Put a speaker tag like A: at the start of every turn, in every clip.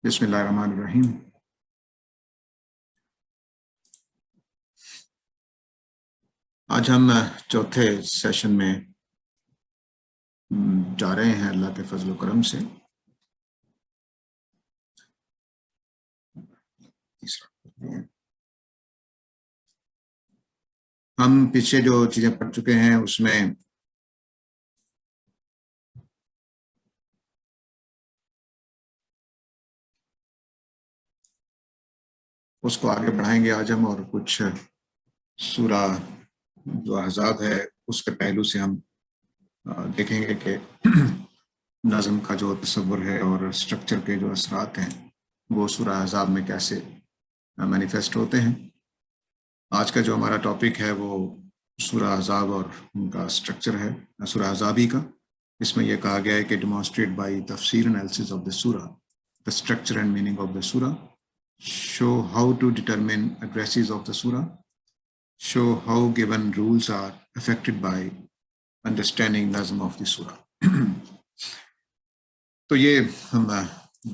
A: بسم اللہ الرحمن الرحیم۔ آج ہم چوتھے سیشن میں جا رہے ہیں اللہ کے فضل و کرم سے۔ ہم پیچھے جو چیزیں پڑھ چکے ہیں اس میں اس کو آگے بڑھائیں گے آج ہم، اور کچھ سورہ جو احزاب ہے اس کے پہلو سے ہم دیکھیں گے کہ نظم کا جو تصور ہے اور اسٹرکچر کے جو اثرات ہیں وہ سورہ احزاب میں کیسے مینیفیسٹ ہوتے ہیں۔ آج کا جو ہمارا ٹاپک ہے وہ سورہ احزاب اور ان کا اسٹرکچر ہے، سورہ احزابی کا۔ اس میں یہ کہا گیا ہے کہ ڈیمانسٹریٹ بائی تفسیر انالیسس آف دا سورہ the structure and meaning of the surah, show how to determine addresses of the surah, show how given rules are affected by understanding nazm of the surah. تو یہ ہم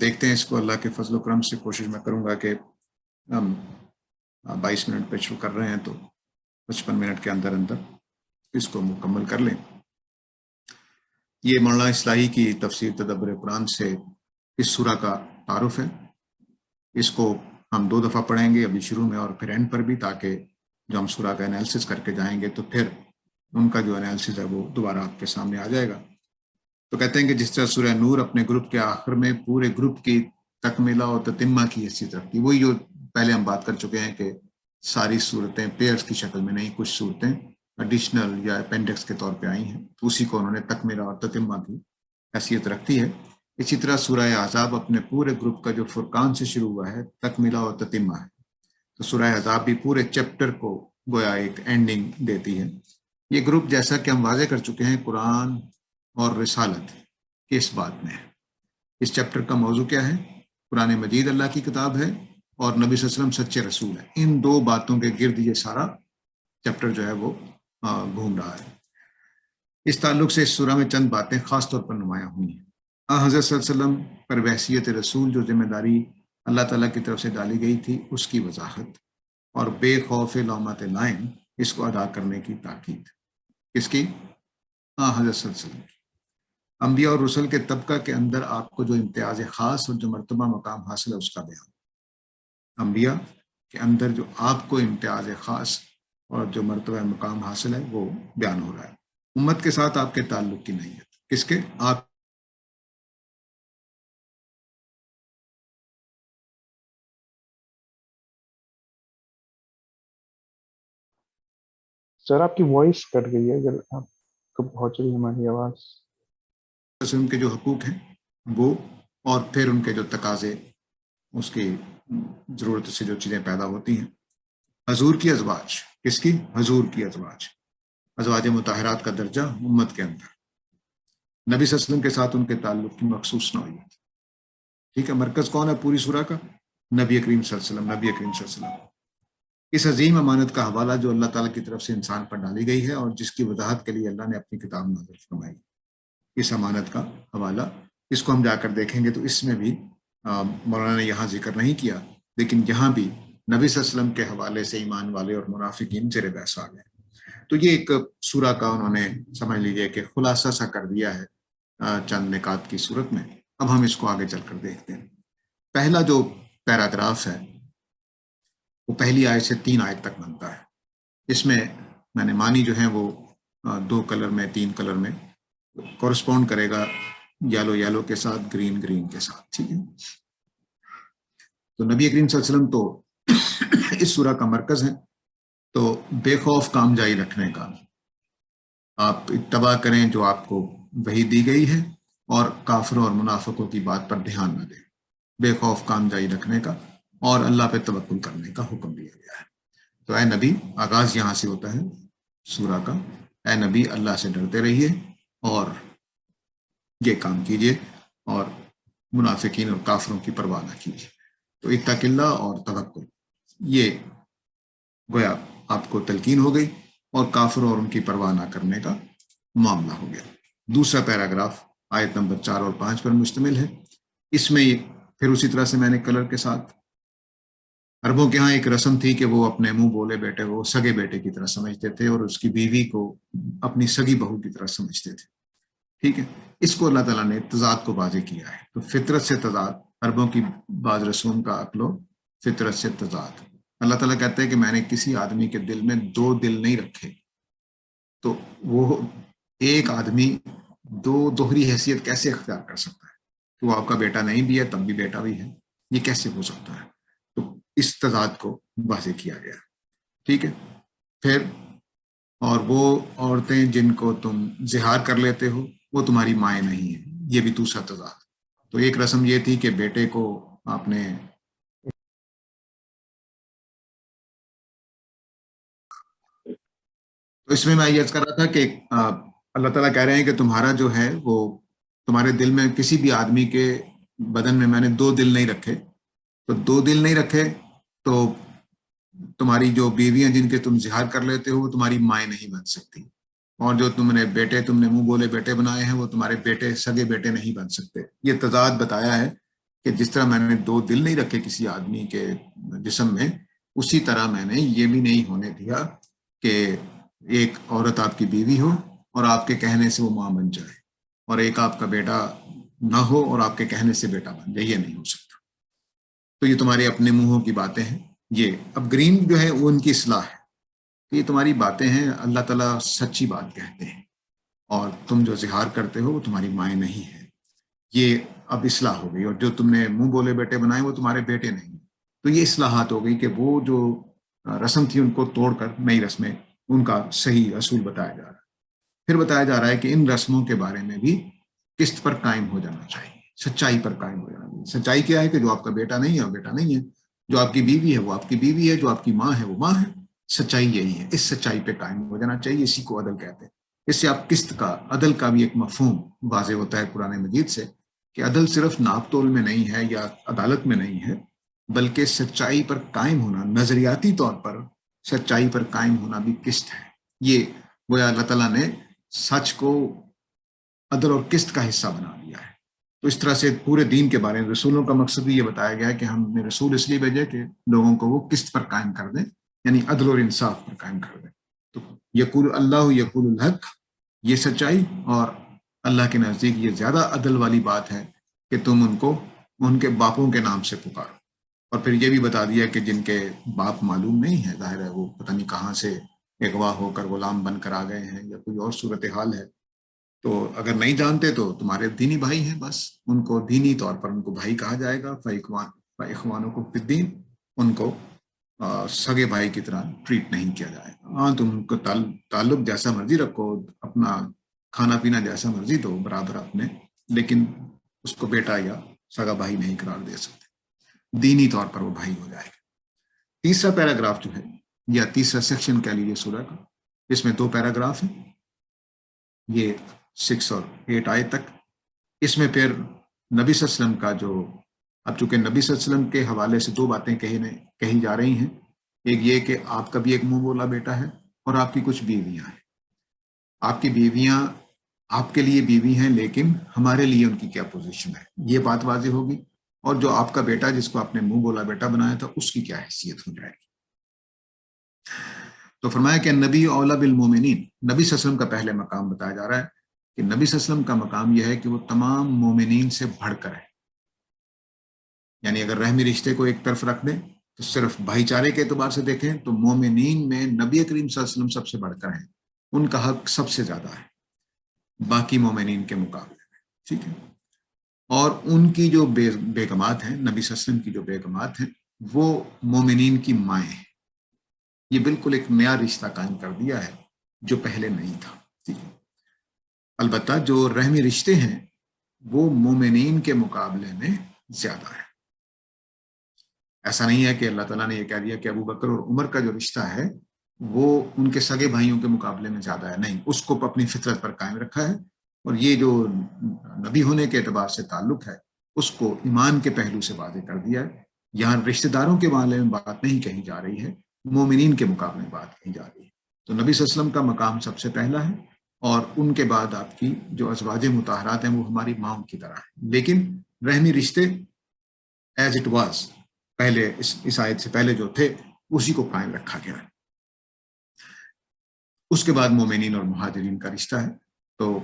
A: دیکھتے ہیں اس کو اللہ کے فضل و کرم سے۔ کوشش میں کروں گا کہ ہم 22 منٹ پہ شروع کر رہے ہیں تو 55 منٹ کے اندر اندر اس کو مکمل کر لیں۔ یہ مولانا اصلاحی کی تفسیر تدبر قرآن سے اس سورہ کا تعارف ہے۔ اس کو ہم 2 دفعہ پڑھیں گے، ابھی شروع میں اور پھر اینڈ پر بھی، تاکہ جو ہم سورہ کا انالیسس کر کے جائیں گے تو پھر ان کا جو انالیسس ہے وہ دوبارہ آپ کے سامنے آ جائے گا۔ تو کہتے ہیں کہ جس طرح سورہ نور اپنے گروپ کے آخر میں پورے گروپ کی تکملہ اور تتمہ کی حیثیت رکھتی، وہی جو پہلے ہم بات کر چکے ہیں کہ ساری صورتیں پیئرز کی شکل میں نہیں، کچھ صورتیں ایڈیشنل یا اپینڈکس کے طور پہ آئی ہیں، تو اسی کو انہوں نے تکملہ اور تتمہ کی حیثیت رکھتی ہے۔ اسی طرح سورہ احزاب اپنے پورے گروپ کا جو فرقان سے شروع ہوا ہے تکملہ اور تتمہ ہے، تو سورہ احزاب بھی پورے چیپٹر کو گویا ایک اینڈنگ دیتی ہے۔ یہ گروپ جیسا کہ ہم واضح کر چکے ہیں قرآن اور رسالت کس بات میں ہے۔ اس چیپٹر کا موضوع کیا ہے؟ قرآن مجید اللہ کی کتاب ہے اور نبی صلی اللہ علیہ وسلم سچے رسول ہے۔ ان 2 باتوں کے گرد یہ سارا چیپٹر جو ہے وہ گھوم رہا ہے۔ اس تعلق سے اس سورہ میں چند باتیں خاص طور پر نمایاں ہوئی ہیں۔ حضرت صلی اللہ علیہ وسلم پر بحیثیت رسول جو ذمہ داری اللہ تعالیٰ کی طرف سے ڈالی گئی تھی اس کی وضاحت، اور بے خوف لومۃ لائم اس کو ادا کرنے کی تاکید۔ کس کی؟ حضرت صلی اللہ علیہ وسلم۔ انبیاء اور رسل کے طبقہ کے اندر آپ کو جو امتیاز خاص اور جو مرتبہ مقام حاصل ہے اس کا بیان۔ انبیاء کے اندر جو آپ کو امتیاز خاص اور جو مرتبہ مقام حاصل ہے وہ بیان ہو رہا ہے۔ امت کے ساتھ آپ کے تعلق کی نیت، کس کے؟ آپ۔
B: سر آپ کی وائس کٹ گئی ہے، اگر آپ کو پہنچ رہی ہے ہماری آواز۔
A: ان کے جو حقوق ہیں وہ، اور پھر ان کے جو تقاضے، اس کی ضرورت سے جو چیزیں پیدا ہوتی ہیں۔ حضور کی ازواج، کس کی؟ حضور کی ازواج، ازواج مطہرات کا درجہ امت کے اندر۔ نبی صلی اللہ علیہ وسلم کے ساتھ ان کے تعلق کی مخصوص نوعیت۔ ٹھیک ہے، مرکز کون ہے پوری سورہ کا؟ نبی کریم صلی اللہ علیہ وسلم، نبی کریم صلی اللہ علیہ وسلم۔ اس عظیم امانت کا حوالہ جو اللہ تعالیٰ کی طرف سے انسان پر ڈالی گئی ہے اور جس کی وضاحت کے لیے اللہ نے اپنی کتاب نازل فرمائی، اس امانت کا حوالہ، اس کو ہم جا کر دیکھیں گے تو اس میں بھی مولانا نے یہاں ذکر نہیں کیا، لیکن یہاں بھی نبی صلی اللہ علیہ وسلم کے حوالے سے ایمان والے اور منافقین زیر بحث آ گئے۔ تو یہ ایک سورہ کا انہوں نے سمجھ لیجئے کہ خلاصہ سا کر دیا ہے چند نکات کی صورت میں۔ اب ہم اس کو آگے چل کر دیکھتے ہیں۔ پہلا جو پیراگراف ہے وہ پہلی آیت سے 3 آیت تک بنتا ہے۔ اس میں نے معنی جو ہیں وہ 2 کلر میں، 3 کلر میں کورسپونڈ کرے گا، یلو کے ساتھ، گرین کے ساتھ۔ ٹھیک ہے، تو نبی کریم صلی اللہ علیہ وسلم تو اس سورہ کا مرکز ہے، تو بے خوف کام جاری رکھنے کا، آپ اتباع کریں جو آپ کو وحی دی گئی ہے، اور کافروں اور منافقوں کی بات پر دھیان نہ دیں، بے خوف کام جاری رکھنے کا اور اللہ پہ توکل کرنے کا حکم دیا گیا ہے۔ تو اے نبی، آغاز یہاں سے ہوتا ہے سورہ کا، اے نبی اللہ سے ڈرتے رہیے اور یہ کام کیجیے اور منافقین اور کافروں کی پرواہ نہ کیجیے۔ تو اتق اللہ اور توکل، یہ گویا آپ کو تلقین ہو گئی، اور کافروں اور ان کی پرواہ نہ کرنے کا معاملہ ہو گیا۔ دوسرا پیراگراف آیت نمبر 4 اور 5 پر مشتمل ہے۔ اس میں پھر اسی طرح سے میں نے کلر کے ساتھ، عربوں کے ہاں ایک رسم تھی کہ وہ اپنے منہ بولے بیٹے کو سگے بیٹے کی طرح سمجھتے تھے اور اس کی بیوی کو اپنی سگی بہو کی طرح سمجھتے تھے، ٹھیک ہے. اس کو اللہ تعالیٰ نے تضاد کو واضح کیا ہے. تو فطرت سے تضاد، عربوں کی بعض رسوم کا عقل و فطرت سے تضاد. اللہ تعالیٰ کہتے ہیں کہ میں نے کسی آدمی کے دل میں دو دل نہیں رکھے. تو وہ ایک آدمی دو دوہری حیثیت کیسے اختیار کر سکتا ہے کہ وہ آپ کا بیٹا نہیں بھی ہے تب بھی بیٹا بھی ہے؟ یہ کیسے ہو سکتا ہے؟ تو اس تضاد کو واضح کیا گیا، ٹھیک ہے. پھر اور وہ عورتیں جن کو تم زہار کر لیتے ہو وہ تمہاری مائیں نہیں ہیں، یہ بھی دوسرا تضاد. تو ایک رسم یہ تھی کہ بیٹے کو آپ نے تو اس میں یہ عرض کر رہا تھا کہ اللہ تعالیٰ کہہ رہے ہیں کہ تمہارا جو ہے وہ تمہارے دل میں کسی بھی آدمی کے بدن میں نے دو دل نہیں رکھے. تو دو دل نہیں رکھے تو تمہاری جو بیویاں جن کے تم زہار کر لیتے ہو وہ تمہاری مائیں نہیں بن سکتی، اور جو تم نے منہ بولے بیٹے بنائے ہیں وہ تمہارے بیٹے سگے بیٹے نہیں بن سکتے. یہ تضاد بتایا ہے کہ جس طرح میں نے دو دل نہیں رکھے کسی آدمی کے جسم میں، اسی طرح میں نے یہ بھی نہیں ہونے دیا کہ ایک عورت آپ کی بیوی ہو اور آپ کے کہنے سے وہ ماں بن جائے، اور ایک آپ کا بیٹا نہ ہو اور آپ کے کہنے سے بیٹا بن جائے. یہ نہیں ہو سکتا. تو یہ تمہارے اپنے منہوں کی باتیں ہیں. یہ اب گرین جو ہے وہ ان کی اصلاح ہے. یہ تمہاری باتیں ہیں، اللہ تعالیٰ سچی بات کہتے ہیں، اور تم جو اظہار کرتے ہو وہ تمہاری مائیں نہیں ہیں. یہ اب اصلاح ہو گئی، اور جو تم نے منہ بولے بیٹے بنائے وہ تمہارے بیٹے نہیں. تو یہ اصلاحات ہو گئی کہ وہ جو رسم تھی ان کو توڑ کر نئی رسمیں، ان کا صحیح اصول بتایا جا رہا ہے. پھر بتایا جا رہا ہے کہ ان رسموں کے بارے میں بھی قسط پر قائم ہو جانا چاہیے، سچائی پر قائم ہو جانا چاہیے. سچائی کیا ہے کہ جو آپ کا بیٹا نہیں ہے وہ بیٹا نہیں ہے، جو آپ کی بیوی ہے وہ آپ کی بیوی ہے، جو آپ کی ماں ہے وہ ماں ہے. سچائی یہی ہے، اس سچائی پہ قائم ہو جانا چاہیے. اسی کو عدل کہتے ہیں. اس سے آپ قسط کا، عدل کا بھی ایک مفہوم واضح ہوتا ہے قرآن مجید سے، کہ عدل صرف ناپ تول میں نہیں ہے یا عدالت میں نہیں ہے، بلکہ سچائی پر قائم ہونا، نظریاتی طور پر سچائی پر قائم ہونا بھی قسط ہے. یہ وہ اللہ تعالیٰ نے سچ کو عدل اور قسط کا حصہ بنا دیا ہے. تو اس طرح سے پورے دین کے بارے میں رسولوں کا مقصد بھی یہ بتایا گیا ہے کہ ہم نے رسول اس لیے بھیجے کہ لوگوں کو وہ قسط پر قائم کر دیں، یعنی عدل اور انصاف پر قائم کر دیں. تو یقول اللہ یقول الحق، یہ سچائی، اور اللہ کے نزدیک یہ زیادہ عدل والی بات ہے کہ تم ان کو ان کے باپوں کے نام سے پکارو. اور پھر یہ بھی بتا دیا کہ جن کے باپ معلوم نہیں ہے، ظاہر ہے وہ پتہ نہیں کہاں سے اغوا ہو کر غلام بن کر آ گئے ہیں یا کوئی اور صورتحال ہے، تو اگر نہیں جانتے تو تمہارے دینی بھائی ہیں، بس ان کو دینی طور پر ان کو بھائی کہا جائے گا. فاخوانوں کو فی، ان کو سگے بھائی کی طرح ٹریٹ نہیں کیا جائے گا. ہاں تم ان کو تعلق جیسا مرضی رکھو، اپنا کھانا پینا جیسا مرضی دو برابر اپنے، لیکن اس کو بیٹا یا سگا بھائی نہیں قرار دے سکتے. دینی طور پر وہ بھائی ہو جائے گا. تیسرا پیراگراف جو ہے یا تیسرا سیکشن کہہ لیجیے سورہ کا، اس میں 2 پیراگراف ہیں، یہ 6 اور 8 آئے تک. اس میں پھر نبی صلی اللہ علیہ وسلم کا جو، اب چونکہ نبی صلی اللہ علیہ وسلم کے حوالے سے 2 باتیں کہی جا رہی ہیں. ایک یہ کہ آپ کا بھی ایک منہ بولا بیٹا ہے، اور آپ کی کچھ بیویاں ہیں. آپ کی بیویاں آپ کے لیے بیوی ہیں، لیکن ہمارے لیے ان کی کیا پوزیشن ہے، یہ بات واضح ہوگی. اور جو آپ کا بیٹا جس کو آپ نے منہ بولا بیٹا بنایا تھا، اس کی کیا حیثیت ہو جائے گی. تو فرمایا کہ نبی اولا بالمومنین، نبی صلی اللہ علیہ وسلم کا پہلے مقام بتایا جا رہا ہے کہ نبی صلی اللہ علیہ وسلم کا مقام یہ ہے کہ وہ تمام مومنین سے بڑھ کر ہے. یعنی اگر رحمی رشتے کو ایک طرف رکھ دیں تو صرف بھائی چارے کے اعتبار سے دیکھیں تو مومنین میں نبی کریم صلی اللہ علیہ وسلم سب سے بڑھ کر ہیں، ان کا حق سب سے زیادہ ہے باقی مومنین کے مقابلے میں، ٹھیک ہے. اور ان کی جو بیگمات ہیں، نبی صلی اللہ علیہ وسلم کی جو بیگمات ہیں، وہ مومنین کی مائیں ہیں. یہ بالکل ایک نیا رشتہ قائم کر دیا ہے جو پہلے نہیں تھا، ٹھیک ہے. البتہ جو رحمی رشتے ہیں وہ مومنین کے مقابلے میں زیادہ ہے. ایسا نہیں ہے کہ اللہ تعالیٰ نے یہ کہہ دیا کہ ابو بکر اور عمر کا جو رشتہ ہے وہ ان کے سگے بھائیوں کے مقابلے میں زیادہ ہے، نہیں، اس کو اپنی فطرت پر قائم رکھا ہے. اور یہ جو نبی ہونے کے اعتبار سے تعلق ہے اس کو ایمان کے پہلو سے واضح کر دیا ہے. یہاں رشتہ داروں کے بارے میں بات نہیں کہی جا رہی ہے، مومنین کے مقابلے میں بات کہی جا رہی ہے. تو نبی صلی اللہ علیہ وسلم کا مقام سب سے پہلا ہے، اور ان کے بعد آپ کی جو ازواج مطہرات ہیں وہ ہماری ماں کی طرح ہیں. لیکن رحمی رشتے ایز اٹ واز، پہلے اس آیت سے پہلے جو تھے اسی کو قائم رکھا گیا ہے۔ اس کے بعد مومنین اور مہاجرین کا رشتہ ہے، تو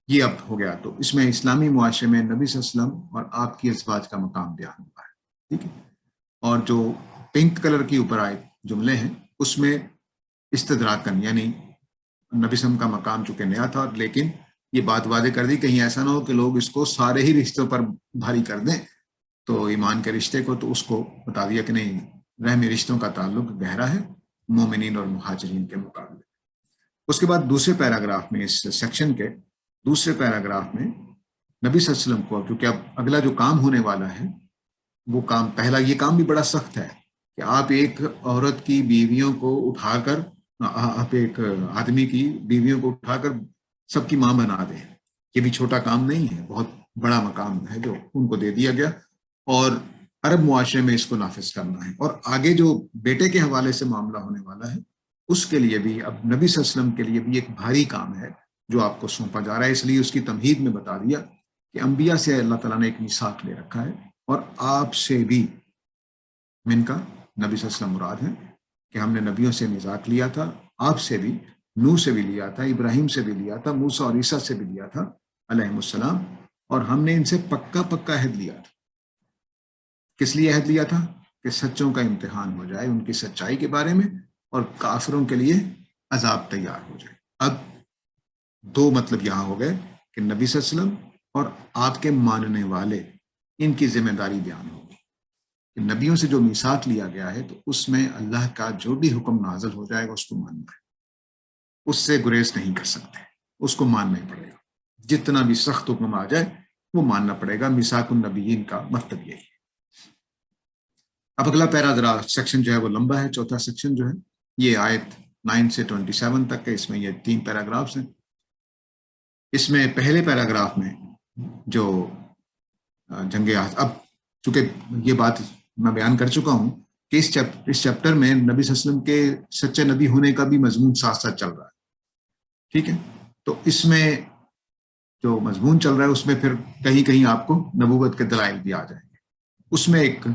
A: یہ اب ہو گیا۔ تو اس میں اسلامی معاشرے میں نبی صلی اللہ علیہ وسلم اور آپ کی ازواج کا مقام بیان ہوا ہے، ٹھیک ہے۔ اور جو پنک کلر کی اوپر آئے جملے ہیں اس میں استدراکن، یعنی نبی صلی اللہ علیہ وسلم کا مقام چونکہ نیا تھا، لیکن یہ بات واضح کر دی کہیں ایسا نہ ہو کہ لوگ اس کو سارے ہی رشتوں پر بھاری کر دیں، تو ایمان کے رشتے کو، تو اس کو بتا دیا کہ نہیں، رحمی رشتوں کا تعلق گہرا ہے مومنین اور مہاجرین کے مقابلے۔ اس کے بعد دوسرے پیراگراف میں، اس سیکشن کے دوسرے پیراگراف میں نبی صلی اللہ علیہ وسلم کو، کیونکہ اب اگلا جو کام ہونے والا ہے وہ کام، پہلا یہ کام بھی بڑا سخت ہے کہ آپ ایک عورت کی بیویوں کو اٹھا کر، آپ ایک آدمی کی بیویوں کو اٹھا کر سب کی ماں بنا دیں۔ یہ بھی چھوٹا کام نہیں ہے، بہت بڑا مقام ہے جو ان کو دے دیا گیا، اور عرب معاشرے میں اس کو نافذ کرنا ہے۔ اور آگے جو بیٹے کے حوالے سے معاملہ ہونے والا ہے اس کے لیے بھی اب نبی صلی اللہ علیہ وسلم کے لیے بھی ایک بھاری کام ہے جو آپ کو سونپا جا رہا ہے۔ اس لیے اس کی تمہید میں بتا دیا کہ انبیاء سے اللہ تعالیٰ نے ایک میثاق لے رکھا ہے، اور آپ سے بھی، من کا نبی صلی اللہ علیہ وسلم مراد ہے کہ ہم نے نبیوں سے میثاق لیا تھا، آپ سے بھی، نوح سے بھی لیا تھا، ابراہیم سے بھی لیا تھا، موسیٰ اور عیسیٰ سے بھی لیا تھا علیہم السلام، اور ہم نے ان سے پکا عہد لیا تھا۔ کس لیے عہد لیا تھا؟ کہ سچوں کا امتحان ہو جائے ان کی سچائی کے بارے میں، اور کافروں کے لیے عذاب تیار ہو جائے۔ اب دو مطلب یہاں ہو گئے کہ نبی صلی اللہ علیہ وسلم اور آپ کے ماننے والے، ان کی ذمہ داری بیان ہوگی کہ نبیوں سے جو میثاق لیا گیا ہے تو اس میں اللہ کا جو بھی حکم نازل ہو جائے گا اس کو ماننا ہے، اس سے گریز نہیں کر سکتے، اس کو ماننا ہی پڑے گا، جتنا بھی سخت حکم آ جائے وہ ماننا پڑے گا۔ میثاق النبیین کا مطلب یہی ہے۔ اب اگلا پیرا سیکشن جو ہے وہ لمبا ہے، چوتھا سیکشن جو ہے یہ آیت 9 سے 27 تک ہے، اس میں یہ 3 پیراگرافز ہیں۔ اس میں پہلے پیراگراف میں جو جنگ اب چونکہ یہ بات میں بیان کر چکا ہوں کہ اس چیپٹر میں نبی صلی اللہ علیہ وسلم کے سچے نبی ہونے کا بھی مضمون ساتھ ساتھ چل رہا ہے، ٹھیک ہے۔ تو اس میں جو مضمون چل رہا ہے اس میں پھر کہیں کہیں آپ کو نبوت کے دلائل بھی آ جائیں گے۔ اس میں ایک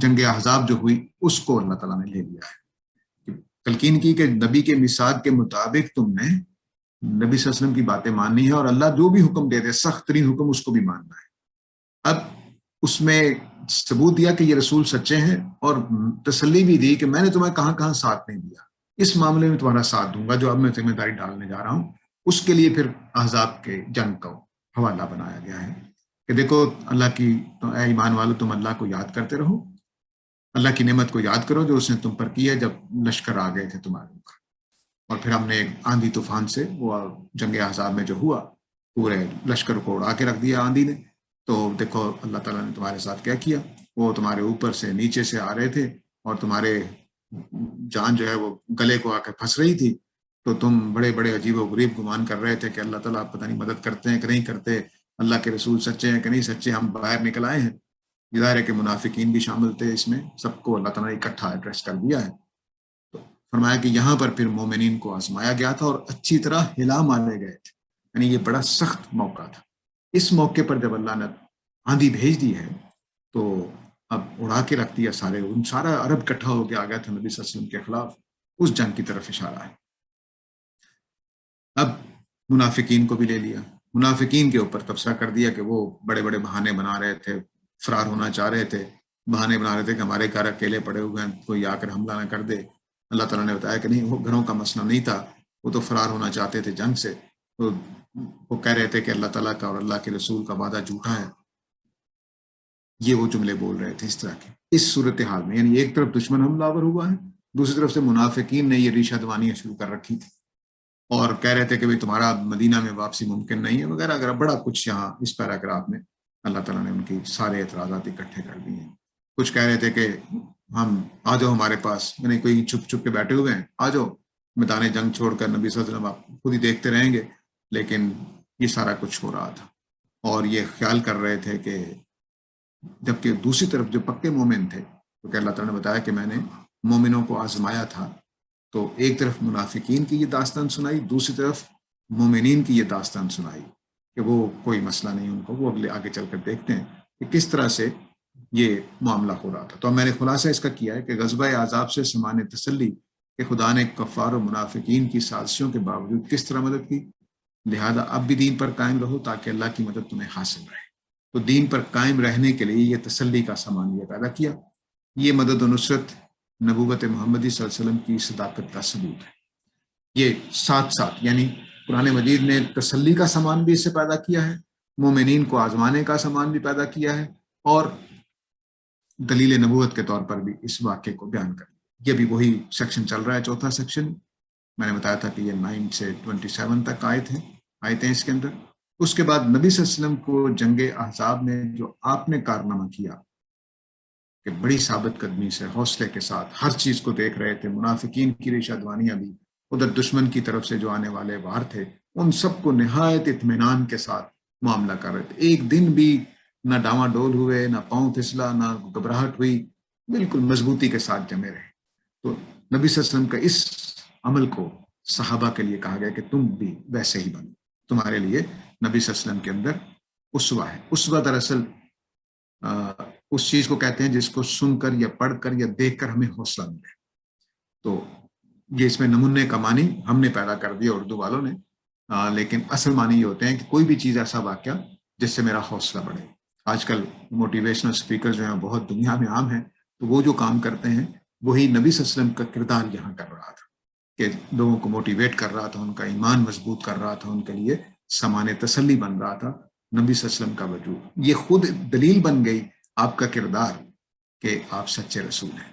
A: جنگ احزاب جو ہوئی اس کو اللہ تعالیٰ نے لے لیا ہے، تلقین کی کہ نبی کے میثاق کے مطابق تم نے نبی صلی اللہ علیہ وسلم کی باتیں ماننی ہے، اور اللہ جو بھی حکم دے دے، سخت ترین حکم، اس کو بھی ماننا ہے۔ اب اس میں ثبوت دیا کہ یہ رسول سچے ہیں، اور تسلی بھی دی کہ میں نے تمہیں کہاں کہاں ساتھ نہیں دیا، اس معاملے میں تمہارا ساتھ دوں گا جو اب میں ذمہ داری ڈالنے جا رہا ہوں۔ اس کے لیے پھر احزاب کے جنگ کا حوالہ بنایا گیا ہے کہ دیکھو اللہ کی، اے ایمان والو تم اللہ کو یاد کرتے رہو، اللہ کی نعمت کو یاد کرو جو اس نے تم پر کی ہے جب لشکر آ گئے تھے تمہارے اوپر۔ اور پھر ہم نے ایک آندھی طوفان سے، وہ جنگ احزاب میں جو ہوا، پورے لشکر کو اڑا کے رکھ دیا آندھی نے۔ تو دیکھو اللہ تعالیٰ نے تمہارے ساتھ کیا کیا، وہ تمہارے اوپر سے نیچے سے آ رہے تھے، اور تمہارے جان جو ہے وہ گلے کو آ کے پھنس رہی تھی، تو تم بڑے بڑے عجیب و غریب گمان کر رہے تھے کہ اللہ تعالیٰ پتہ نہیں مدد کرتے ہیں کہ نہیں کرتے، اللہ کے رسول سچے ہیں کہ نہیں سچے۔ ہم باہر نکل آئے ہیں، ظاہر ہے کہ منافقین بھی شامل تھے اس میں، سب کو اللہ تعالیٰ نے اکٹھا ایڈریس کر دیا ہے۔ تو فرمایا کہ یہاں پر پھر مومنین کو آزمایا گیا تھا اور اچھی طرح ہلا مارے گئے تھے، یعنی یہ بڑا سخت موقع تھا۔ اس موقع پر جب اللہ نے آندھی بھیج دی ہے تو اب اڑا کے رکھ دیا، سارا عرب اکٹھا ہو کے آ گیا تھا نبی صلی اللہ علیہ وسلم کے خلاف، اس جنگ کی طرف اشارہ ہے۔ اب منافقین کو بھی لے لیا، منافقین کے اوپر تبصرہ کر دیا کہ وہ بڑے بڑے بہانے بنا رہے تھے، فرار ہونا چاہ رہے تھے، بہانے بنا رہے تھے کہ ہمارے گھر اکیلے پڑے ہوئے ہیں، کوئی آ کر حملہ نہ کر دے۔ اللہ تعالیٰ نے بتایا کہ نہیں، وہ گھروں کا مسئلہ نہیں تھا، وہ تو فرار ہونا چاہتے تھے جنگ سے، تو وہ کہہ رہے تھے کہ اللہ تعالیٰ کا اور اللہ کے رسول کا وعدہ جھوٹا ہے، یہ وہ جملے بول رہے تھے اس طرح کے۔ اس صورتحال میں یعنی ایک طرف دشمن حملہ آور ہوا ہے، دوسری طرف سے منافقین نے یہ ریشہ دوانیاں شروع کر رکھی تھی، اور کہہ رہے تھے کہ تمہارا مدینہ میں واپسی ممکن نہیں ہے وغیرہ وغیرہ، بڑا کچھ یہاں اس پیراگراف میں اللہ تعالیٰ نے ان کی سارے اعتراضات اکٹھے کر دیے ہیں۔ کچھ کہہ رہے تھے کہ ہم آ جاؤ ہمارے پاس، یعنی کوئی چھپ چھپ کے بیٹھے ہوئے ہیں، آ جاؤ میدان جنگ چھوڑ کر، نبی صلی اللہ علیہ وسلم آپ خود ہی دیکھتے رہیں گے۔ لیکن یہ سارا کچھ ہو رہا تھا، اور یہ خیال کر رہے تھے کہ جبکہ دوسری طرف جو پکے مومن تھے، تو کہ اللہ تعالیٰ نے بتایا کہ میں نے مومنوں کو آزمایا تھا، تو ایک طرف منافقین کی یہ داستان سنائی، دوسری طرف مومنین کی یہ داستان سنائی کہ وہ کوئی مسئلہ نہیں ان کو، وہ آگے چل کر دیکھتے ہیں کہ کس طرح سے یہ معاملہ ہو رہا تھا۔ تو اب میں نے خلاصہ اس کا کیا ہے کہ غزوہ احزاب سے سامان تسلی کہ خدا نے کفار و منافقین کی سازشوں کے باوجود کس طرح مدد کی، لہذا اب بھی دین پر قائم رہو تاکہ اللہ کی مدد تمہیں حاصل رہے۔ تو دین پر قائم رہنے کے لیے یہ تسلی کا سامان یہ پیدا کیا۔ یہ مدد و نصرت نبوت محمدی صلی اللہ علیہ وسلم کی صداقت کا ثبوت ہے۔ یہ ساتھ ساتھ یعنی قرآن مجید نے تسلی کا سامان بھی اس سے پیدا کیا ہے، مومنین کو آزمانے کا سامان بھی پیدا کیا ہے، اور دلیل نبوت کے طور پر بھی اس واقعے کو بیان کر دیا۔ یہ بھی وہی سیکشن چل رہا ہے، چوتھا سیکشن۔ میں نے بتایا تھا کہ یہ 9 سے 27 تک آیتیں اس کے اندر۔ اس کے بعد نبی صلی اللہ علیہ وسلم کو جنگ احزاب میں جو آپ نے کارنامہ کیا کہ بڑی ثابت قدمی سے حوصلے کے ساتھ ہر چیز کو دیکھ رہے تھے، منافقین کی ریشہ دوانیاں بھی، ادھر دشمن کی طرف سے جو آنے والے وار تھے، ان سب کو نہایت اطمینان کے ساتھ معاملہ کر رہے تھے۔ ایک دن بھی نہ ڈاواں ڈول ہوئے، نہ پاؤں پھسلا، نہ گھبراہٹ ہوئی، بالکل مضبوطی کے ساتھ جمے رہے۔ تو نبی صلی اللہ علیہ وسلم کا اس عمل کو صحابہ کے لیے کہا گیا کہ تم بھی ویسے ہی بنو، تمہارے لیے نبی صلی اللہ علیہ وسلم کے اندر اسوہ ہے۔ اسوہ دراصل اس چیز کو کہتے ہیں جس کو سن کر یا پڑھ کر یا دیکھ کر ہمیں حوصلہ ملے۔ تو یہ اس میں نمونے کا معنی ہم نے پیدا کر دیا اردو والوں نے، لیکن اصل معنی یہ ہوتے ہیں کہ کوئی بھی چیز ایسا واقعہ جس سے میرا حوصلہ بڑھے۔ آج کل موٹیویشنل اسپیکر جو ہیں بہت دنیا میں عام ہیں، تو وہ جو کام کرتے ہیں وہی نبی صلی اللہ علیہ وسلم کا کردار یہاں کر رہا تھا کہ لوگوں کو موٹیویٹ کر رہا تھا، ان کا ایمان مضبوط کر رہا تھا، ان کے لیے سامان تسلی بن رہا تھا نبی صلی اللہ علیہ وسلم کا وجود۔ یہ خود دلیل بن گئی آپ کا کردار کہ آپ سچے رسول ہیں۔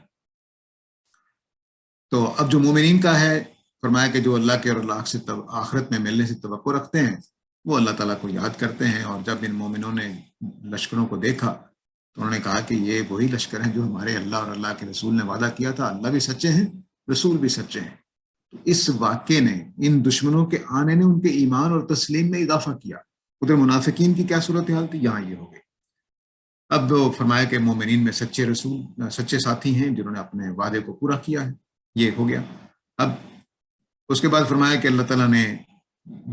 A: تو اب جو مومنین کا ہے، فرمایا کہ جو اللہ کے اور اللہ سے آخرت میں ملنے سے توقع رکھتے ہیں وہ اللہ تعالیٰ کو یاد کرتے ہیں۔ اور جب ان مومنوں نے لشکروں کو دیکھا تو انہوں نے کہا کہ یہ وہی لشکر ہیں جو ہمارے اللہ اور اللہ کے رسول نے وعدہ کیا تھا، اللہ بھی سچے ہیں، رسول بھی سچے ہیں۔ تو اس واقعے نے، ان دشمنوں کے آنے نے ان کے ایمان اور تسلیم میں اضافہ کیا۔ ادھر منافقین کی کیا صورتحال تھی، یہاں یہ ہو گئی۔ اب فرمایا کہ مومنین میں سچے رسول، سچے ساتھی ہیں جنہوں نے اپنے وعدے کو پورا کیا ہے، یہ ہو گیا۔ اب اس کے بعد فرمایا کہ اللہ تعالیٰ نے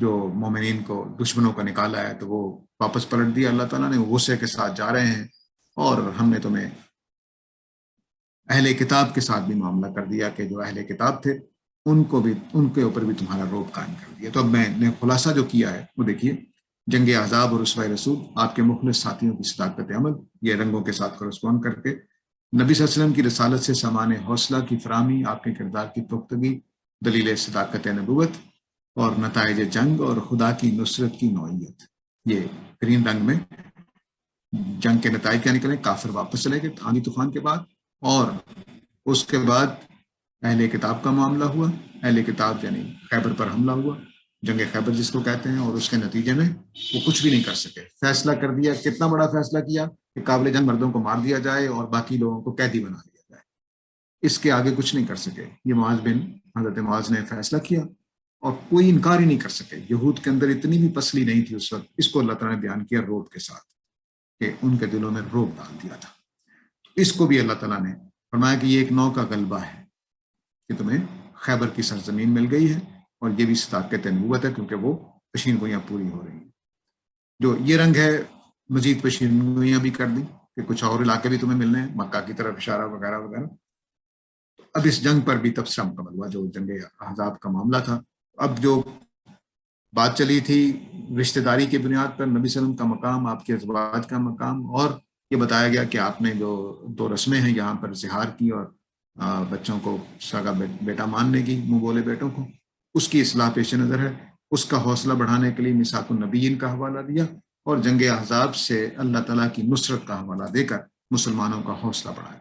A: جو مومنین کو دشمنوں کا نکالا ہے تو وہ واپس پلٹ دیا اللہ تعالیٰ نے، غصے کے ساتھ جا رہے ہیں، اور ہم نے تمہیں اہل کتاب کے ساتھ بھی معاملہ کر دیا کہ جو اہل کتاب تھے ان کو بھی، ان کے اوپر بھی تمہارا روب قائم کر دیا۔ تو اب میں نے خلاصہ جو کیا ہے وہ دیکھیے، جنگ احزاب اور اسوہ رسول، آپ کے مخلص ساتھیوں کی صداقت عمل، یہ رنگوں کے ساتھ کرسپونڈ کر کے نبی صلی اللہ علیہ وسلم کی رسالت سے سامان حوصلہ کی فراہمی، آپ کے کردار کی پختگی، دلیل صداقت نبوت، اور نتائج جنگ اور خدا کی نصرت کی نوعیت۔ یہ گرین رنگ میں جنگ کے نتائج کیا نکلے، کافر واپس چلے گئے آندھی طوفان کے بعد، اور اس کے بعد اہل کتاب کا معاملہ ہوا۔ اہل کتاب یعنی خیبر پر حملہ ہوا، جنگ خیبر جس کو کہتے ہیں، اور اس کے نتیجے میں وہ کچھ بھی نہیں کر سکے۔ فیصلہ کر دیا، کتنا بڑا فیصلہ کیا کہ قابل جنگ مردوں کو مار دیا جائے اور باقی لوگوں کو قیدی بنا دیا جائے، اس کے آگے کچھ نہیں کر سکے۔ یہ حضرت معاذ نے فیصلہ کیا اور کوئی انکار ہی نہیں کر سکے۔ یہود کے اندر اتنی بھی پسلی نہیں تھی اس وقت، اس کو اللہ تعالیٰ نے بیان کیا روب کے ساتھ کہ ان کے دلوں میں روب ڈال دیا تھا۔ اس کو بھی اللہ تعالیٰ نے فرمایا کہ یہ ایک نو کا غلبہ ہے کہ تمہیں خیبر کی سرزمین مل گئی ہے، اور یہ بھی صداقت نبوت ہے کیونکہ وہ پیشین گوئیاں پوری ہو رہی ہیں۔ جو یہ رنگ ہے، مزید پیشین گوئیاں بھی کر دی کہ کچھ اور علاقے بھی تمہیں ملنے ہیں، مکہ کی طرف اشارہ وغیرہ وغیرہ۔ اب اس جنگ پر بھی تبصرہ مکمل ہوا جو جنگ احزاب کا معاملہ تھا۔ اب جو بات چلی تھی رشتہ داری کی بنیاد پر نبی صلی اللہ علیہ وسلم کا مقام، آپ کے ازواج کا مقام، اور یہ بتایا گیا کہ آپ نے جو 2 رسمیں ہیں یہاں پر زہار کی اور بچوں کو سگا بیٹا ماننے کی، منہ بولے بیٹوں کو، اس کی اصلاح پیش نظر ہے۔ اس کا حوصلہ بڑھانے کے لیے میثاق النبیین کا حوالہ دیا، اور جنگ احزاب سے اللہ تعالیٰ کی نصرت کا حوالہ دے کر مسلمانوں کا حوصلہ بڑھایا۔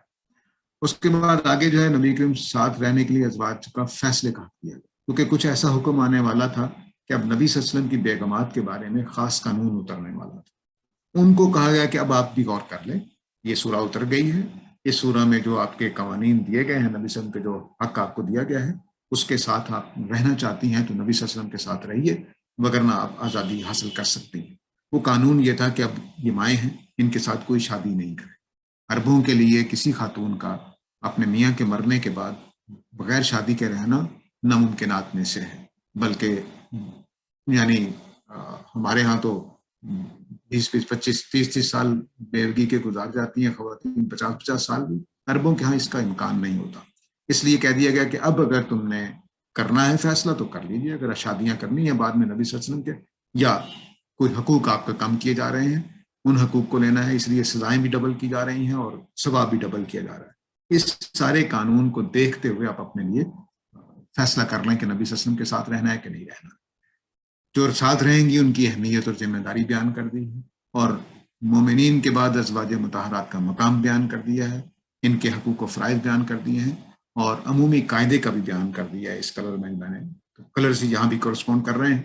A: اس کے بعد آگے جو ہے نبی کریم ساتھ رہنے کے لیے ازواج کا فیصلے کا کیا، کیونکہ کچھ ایسا حکم آنے والا تھا کہ اب نبی صلی اللہ علیہ وسلم کی بیگمات کے بارے میں خاص قانون اترنے والا تھا۔ ان کو کہا گیا کہ اب آپ بھی غور کر لیں، یہ سورہ اتر گئی ہے، اس سورہ میں جو آپ کے قوانین دیے گئے ہیں، نبی صلی اللہ علیہ وسلم کے جو حق آپ کو دیا گیا ہے، اس کے ساتھ آپ رہنا چاہتی ہیں تو نبی صلی اللہ علیہ وسلم کے ساتھ رہیے، وگرنہ آپ آزادی حاصل کر سکتی ہیں۔ وہ قانون یہ تھا کہ اب یہ مائیں ہیں، ان کے ساتھ کوئی شادی نہیں کرے۔ عربوں کے لیے کسی خاتون کا اپنے میاں کے مرنے کے بعد بغیر شادی کے رہنا ناممکنات میں سے ہے، بلکہ یعنی ہمارے ہاں تو 20-20, 25, 30 سال بیوگی کے گزار جاتی ہیں خواتین، 50-50 سال بھی. عربوں کے ہاں اس کا امکان نہیں ہوتا، اس لیے کہہ دیا گیا کہ اب اگر تم نے کرنا ہے فیصلہ تو کر لیجیے. اگر شادیاں کرنی ہیں بعد میں نبی صلی اللہ علیہ وسلم کے، یا کوئی حقوق آپ کا کم کیے جا رہے ہیں، ان حقوق کو لینا ہے، اس لیے سزائیں بھی ڈبل کی جا رہی ہیں اور ثواب بھی ڈبل کیا جا رہا ہے. اس سارے قانون کو دیکھتے ہوئے آپ اپنے لیے فیصلہ کر لیں کہ نبی صلی اللہ علیہ وسلم کے ساتھ رہنا ہے کہ نہیں رہنا. جو ساتھ رہیں گی ان کی اہمیت اور ذمہ داری بیان کر دی ہے، اور مومنین کے بعد ازواج مطہرات کا مقام بیان کر دیا ہے، ان کے حقوق و فرائض بیان کر دیے ہیں، اور عمومی قاعدے کا بھی بیان کر دیا ہے. اس کلر میں نے کلرز یہاں بھی کورسپونڈ کر رہے ہیں.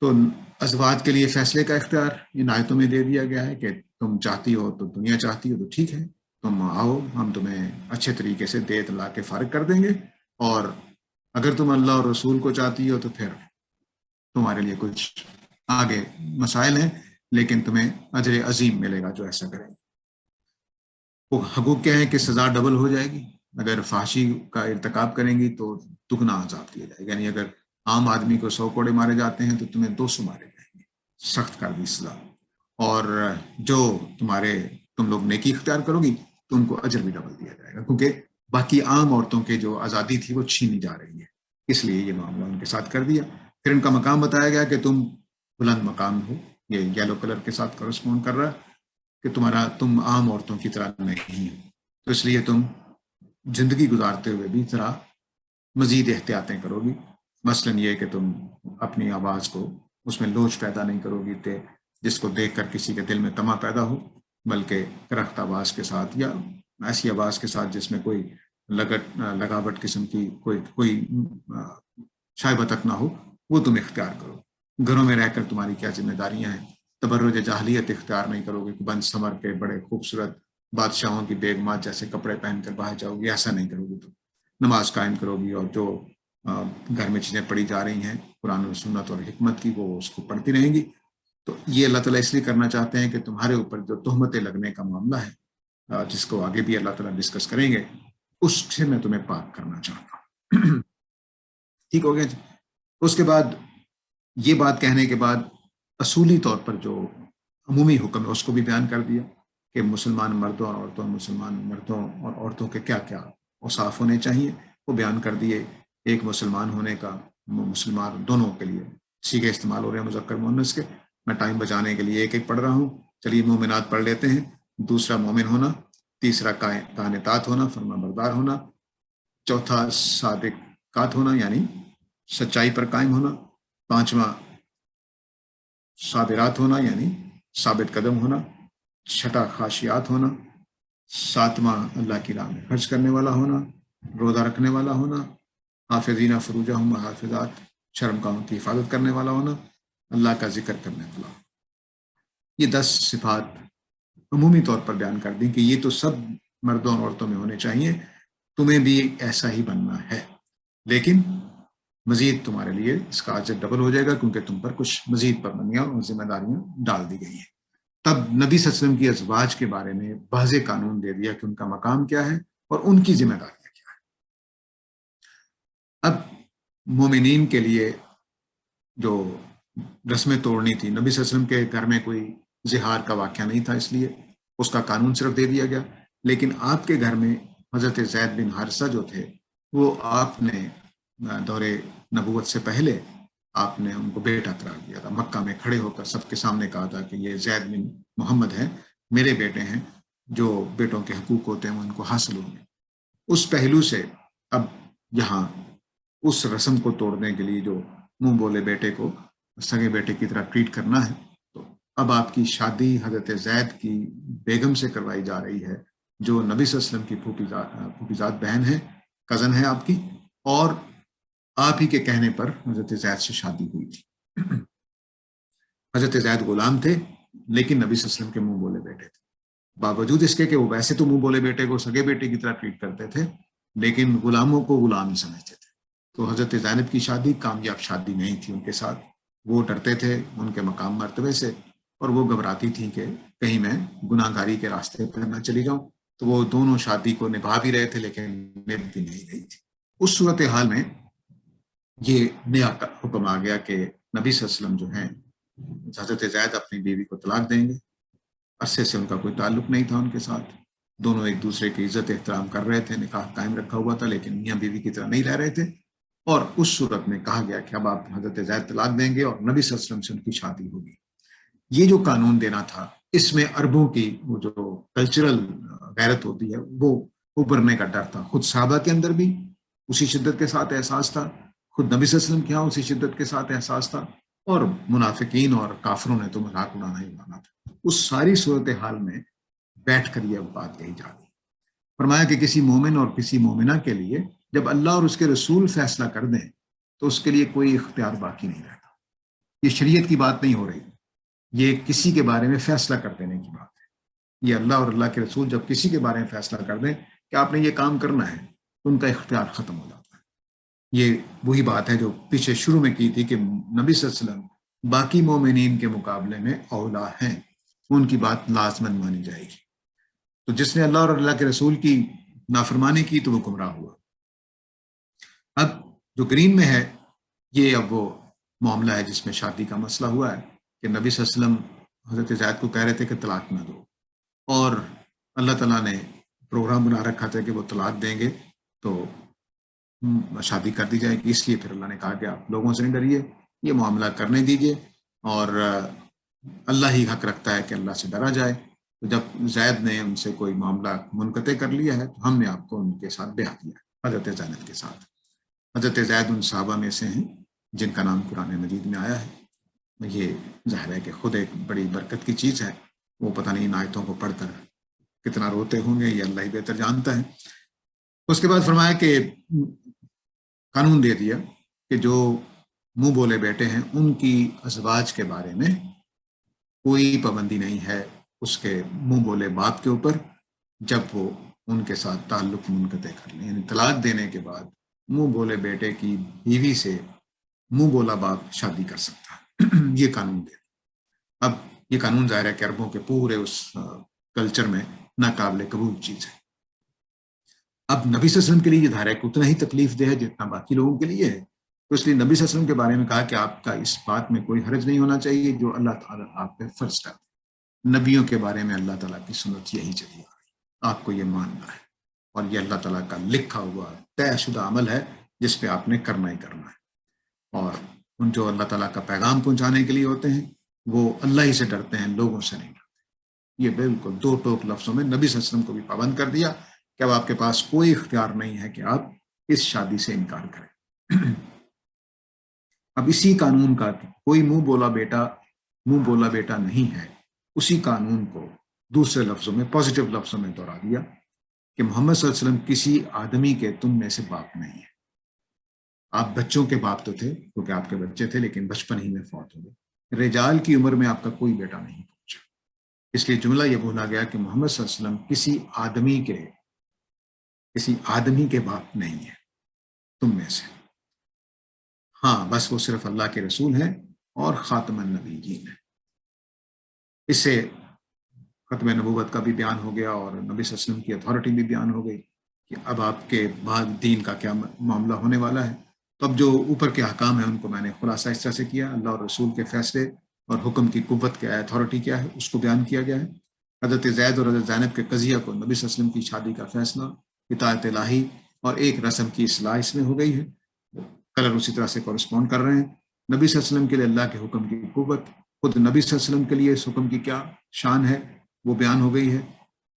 A: تو ازواج کے لیے فیصلے کا اختیار ان آیتوں میں دے دیا گیا ہے کہ تم چاہتی ہو تو دنیا چاہتی ہو تو ٹھیک ہے، تم آؤ، ہم تمہیں اچھے طریقے سے دے لا کے فارغ کر دیں گے، اور اگر تم اللہ اور رسول کو چاہتی ہو تو پھر تمہارے لیے کچھ آگے مسائل ہیں، لیکن تمہیں اجر عظیم ملے گا جو ایسا کریں گے. وہ حقوق کیا ہے کہ سزا ڈبل ہو جائے گی. اگر فحاشی کا ارتکاب کریں گی تو دگنا عذاب دیا جائے گا. یعنی اگر عام آدمی کو 100 کوڑے مارے جاتے ہیں تو تمہیں 200 مارے جائیں گے. سخت کر دی سزا. اور جو تم لوگ نیکی اختیار کرو گی تو ان کو اجر بھی ڈبل دیا جائے گا، کیونکہ باقی عام عورتوں کے جو آزادی تھی وہ چھینی جا رہی ہے، اس لیے یہ معاملہ ان کے ساتھ کر دیا. پھر ان کا مقام بتایا گیا کہ تم بلند مقام ہو. یہ یلو کلر کے ساتھ کورسپونڈ کر رہا ہے کہ تم عام عورتوں کی طرح نہیں ہو، تو اس لیے تم زندگی گزارتے ہوئے بھی ذرا مزید احتیاطیں کرو گی. مثلاً یہ کہ تم اپنی آواز کو اس میں لوچ پیدا نہیں کرو گی کہ جس کو دیکھ کر کسی کے دل میں طمع پیدا ہو، بلکہ کرخت آواز کے ساتھ یا ایسی آواز کے ساتھ جس میں کوئی لگاوٹ قسم کی کوئی شائبہ تک نہ ہو، وہ تم اختیار کرو. گھروں میں رہ کر تمہاری کیا ذمہ داریاں ہیں. تبرج جاہلیت اختیار نہیں کرو گے کہ بند سمر کے بڑے خوبصورت بادشاہوں کی بیگمات جیسے کپڑے پہن کر باہر جاؤ گی، ایسا نہیں کرو گی. تم نماز قائم کرو گی، اور جو گھر میں چیزیں پڑھی جا رہی ہیں قرآن و سنت اور حکمت کی، وہ اس کو پڑھتی رہیں گی. تو یہ اللہ تعالیٰ اس لیے کرنا چاہتے ہیں کہ تمہارے اوپر جو تہمتیں لگنے کا معاملہ ہے، جس کو آگے بھی اللہ تعالیٰ ڈسکس کریں گے، اس سے میں تمہیں پاک کرنا چاہتا ہوں. ٹھیک ہو گیا جی. اس کے بعد یہ بات کہنے کے بعد اصولی طور پر جو عمومی حکم ہے اس کو بھی بیان کر دیا کہ مسلمان مردوں اور عورتوں، مسلمان مردوں اور عورتوں کے کیا کیا اوصاف ہونے چاہیے، وہ بیان کر دیے. ایک مسلمان ہونے کا، مسلمان دونوں کے لیے سیغے استعمال ہو رہے ہیں مذکر مؤنث کے. میں ٹائم بچانے کے لیے ایک ایک پڑھ رہا ہوں. چلیے مومنات پڑھ لیتے ہیں. دوسرا مومن ہونا، تیسرا قانتات ہونا، فرما بردار ہونا، چوتھا صادقات ہونا یعنی سچائی پر قائم ہونا، پانچواں صابرات ہونا یعنی ثابت قدم ہونا، چھٹا خاشیات ہونا، ساتواں اللہ کی راہ میں خرچ کرنے والا ہونا، روزہ رکھنے والا ہونا، حافظین فروجہم حافظات، شرم گاہوں کی حفاظت کرنے والا ہونا، اللہ کا ذکر کرنے والا ہونا. یہ 10 صفات عمومی طور پر بیان کر دیں کہ یہ تو سب مردوں اور عورتوں میں ہونے چاہیے، تمہیں بھی ایسا ہی بننا ہے. لیکن مزید تمہارے لیے اس کا اجر ڈبل ہو جائے گا، کیونکہ تم پر کچھ مزید پابندیاں اور ذمہ داریاں ڈال دی گئی ہیں. تب نبی صلی اللہ علیہ وسلم کی ازواج کے بارے میں واضح قانون دے دیا کہ ان کا مقام کیا ہے اور ان کی ذمہ داریاں کیا ہیں. اب مومنین کے لیے جو رسمیں توڑنی تھی، نبی صلی اللہ علیہ وسلم کے گھر میں کوئی زہار کا واقعہ نہیں تھا، اس لیے اس کا قانون صرف دے دیا گیا. لیکن آپ کے گھر میں حضرت زید بن حارثہ جو تھے، وہ آپ نے دور نبوت سے پہلے آپ نے ان کو بیٹا قرار دیا تھا. مکہ میں کھڑے ہو کر سب کے سامنے کہا تھا کہ یہ زید بن محمد ہیں، میرے بیٹے ہیں، جو بیٹوں کے حقوق ہوتے ہیں وہ ان کو حاصل ہوں گے. اس پہلو سے اب یہاں اس رسم کو توڑنے کے لیے جو منہ بولے بیٹے کو سگے بیٹے کی طرح ٹریٹ کرنا ہے، تو اب آپ کی شادی حضرت زید کی بیگم سے کروائی جا رہی ہے، جو نبی صلی اللہ علیہ وسلم کی پھوپھی زاد بہن ہے، کزن ہے آپ کی، اور آپ ہی کے کہنے پر حضرت زید سے شادی ہوئی تھی. حضرت زید غلام تھے لیکن نبی صلی اللہ علیہ وسلم کے منہ بولے بیٹے تھے. باوجود اس کے کہ وہ ویسے تو منہ بولے بیٹے کو سگے بیٹے کی طرح ٹریٹ کرتے تھے، لیکن غلاموں کو غلام ہی سمجھتے تھے. تو حضرت زینب کی شادی کامیاب شادی نہیں تھی ان کے ساتھ. وہ ڈرتے تھے ان کے مقام مرتبے سے، اور وہ گھبراتی تھیں کہ کہیں میں گناہ گاری کے راستے پر نہ چلی جاؤں. تو وہ دونوں شادی کو نبھا بھی رہے تھے لیکن نبھتی نہیں رہی تھی. اس صورتحال میں یہ نیا حکم آ گیا کہ نبی صلی اللہ علیہ وسلم جو ہیں حضرت زید اپنی بیوی کو طلاق دیں گے. عرصے سے ان کا کوئی تعلق نہیں تھا ان کے ساتھ، دونوں ایک دوسرے کی عزت احترام کر رہے تھے، نکاح قائم رکھا ہوا تھا، لیکن میاں بیوی کی طرح نہیں رہ رہے تھے. اور اس صورت میں کہا گیا کہ اب آپ حضرت زید طلاق دیں گے اور نبی صلی اللہ علیہ وسلم سے ان کی شادی ہوگی. یہ جو قانون دینا تھا، اس میں عربوں کی وہ جو کلچرل غیرت ہوتی ہے وہ ابھرنے کا ڈر تھا. خود صحابہ کے اندر بھی اسی شدت کے ساتھ احساس تھا، خود نبی صلی اللہ علیہ وسلم کے یہاں اسی شدت کے ساتھ احساس تھا، اور منافقین اور کافروں نے تو مذاق اڑانا ہی اڑانا تھا. اس ساری صورتحال میں بیٹھ کر یہ بات کہی جا رہی. فرمایا کہ کسی مومن اور کسی مومنہ کے لیے جب اللہ اور اس کے رسول فیصلہ کر دیں تو اس کے لیے کوئی اختیار باقی نہیں رہتا. یہ شریعت کی بات نہیں ہو رہی، یہ کسی کے بارے میں فیصلہ کر دینے کی بات ہے. یہ اللہ اور اللہ کے رسول جب کسی کے بارے میں فیصلہ کر دیں کہ آپ نے یہ کام کرنا ہے تو ان کا اختیار ختم ہو جاتا ہے. یہ وہی بات ہے جو پیچھے شروع میں کی تھی کہ نبی صلی اللہ علیہ وسلم باقی مومنین کے مقابلے میں اولا ہیں، ان کی بات لازماً مانی جائے گی. تو جس نے اللہ اور اللہ کے رسول کی نافرمانی کی تو وہ گمراہ ہوا. اب جو گرین میں ہے یہ اب وہ معاملہ ہے جس میں شادی کا مسئلہ ہوا ہے کہ نبی صلی اللہ علیہ وسلم حضرت زید کو کہہ رہے تھے کہ طلاق نہ دو، اور اللہ تعالیٰ نے پروگرام بنا رکھا تھا کہ وہ طلاق دیں گے تو شادی کر دی جائے گی. اس لیے پھر اللہ نے کہا کہ آپ لوگوں سے نہیں ڈریے، یہ معاملہ کرنے دیجیے، اور اللہ ہی حق رکھتا ہے کہ اللہ سے ڈرا جائے. تو جب زید نے ان سے کوئی معاملہ منقطع کر لیا ہے تو ہم نے آپ کو ان کے ساتھ بیعت دیا حضرت زینب کے ساتھ. حضرت زید ان صحابہ میں سے ہیں جن کا نام قرآن مجید میں آیا ہے. یہ ظاہر ہے کہ خود ایک بڑی برکت کی چیز ہے. وہ پتہ نہیں ان آیتوں کو پڑھ کر کتنا روتے ہوں گے، یہ اللہ ہی بہتر جانتا ہے. اس کے بعد فرمایا کہ قانون دے دیا کہ جو منہ بولے بیٹے ہیں ان کی ازواج کے بارے میں کوئی پابندی نہیں ہے اس کے منہ بولے باپ کے اوپر جب وہ ان کے ساتھ تعلق منقطع کر لیں. یعنی طلاق دینے کے بعد منہ بولے بیٹے کی بیوی سے منہ بولا باپ شادی کر سکتا ہے. یہ قانون دے. اب یہ قانون ظاہر ہے کہ عربوں کے پورے اس کلچر میں ناقابل قبول چیز ہے. اب نبی صلی اللہ علیہ وسلم کے لیے یہ ظاہر ہے کہ اتنا ہی تکلیف دہ ہے جتنا باقی لوگوں کے لیے ہے. تو اس لیے نبی صلی اللہ علیہ وسلم کے بارے میں کہا کہ آپ کا اس بات میں کوئی حرج نہیں ہونا چاہیے جو اللہ تعالیٰ آپ پہ فرض کر دے. نبیوں کے بارے میں اللہ تعالیٰ کی سنت یہی چلی آ رہی، آپ کو یہ ماننا ہے، اور یہ اللہ تعالیٰ کا لکھا ہوا طے شدہ عمل ہے جس پہ آپ نے کرنا ہی کرنا ہے. اور ان جو اللہ تعالیٰ کا پیغام پہنچانے کے لیے ہوتے ہیں وہ اللہ ہی سے ڈرتے ہیں، لوگوں سے نہیں ڈرتے. یہ بالکل دو ٹوک لفظوں میں نبی صلی اللہ علیہ وسلم کو بھی پابند کر دیا کہ اب آپ کے پاس کوئی اختیار نہیں ہے کہ آپ اس شادی سے انکار کریں. اب اسی قانون کا کوئی منہ بولا بیٹا نہیں ہے، اسی قانون کو دوسرے لفظوں میں پازیٹیو لفظوں میں دہرا دیا کہ محمد صلی اللہ علیہ وسلم کسی آدمی کے تم میں سے باپ نہیں ہے. آپ بچوں کے باپ تو تھے کیونکہ آپ کے بچے تھے، لیکن بچپن ہی میں فوت ہو گئے. رجال کی عمر میں آپ کا کوئی بیٹا نہیں پہنچا. اس لیے جملہ یہ بولا گیا کہ محمد صلی اللہ علیہ وسلم کسی آدمی کے باپ نہیں ہے تم میں سے. ہاں بس وہ صرف اللہ کے رسول ہیں اور خاتم النبیین ہیں. اس سے ختم نبوت کا بھی بیان ہو گیا اور نبی صلی اللہ علیہ وسلم کی اتھارٹی بھی بیان ہو گئی کہ اب آپ کے بعد دین کا کیا معاملہ ہونے والا ہے. تو اب جو اوپر کے احکام ہیں ان کو میں نے خلاصہ اس طرح سے کیا. اللہ اور رسول کے فیصلے اور حکم کی قوت کیا ہے، اتھارٹی کیا ہے، اس کو بیان کیا گیا ہے. حضرت زید اور حضرت زینب کے قضیہ کو، نبی صلی اللہ علیہ وسلم کی شادی کا فیصلہ، اطاعت الہی اور ایک رسم کی اصلاح اس میں ہو گئی ہے. کلر اسی طرح سے کورسپونڈ کر رہے ہیں. نبی صلی اللہ علیہ وسلم کے لیے اللہ کے حکم کی قوت، خود نبی صلی اللہ علیہ وسلم کے لیے اس حکم کی کیا شان ہے وہ بیان ہو گئی ہے.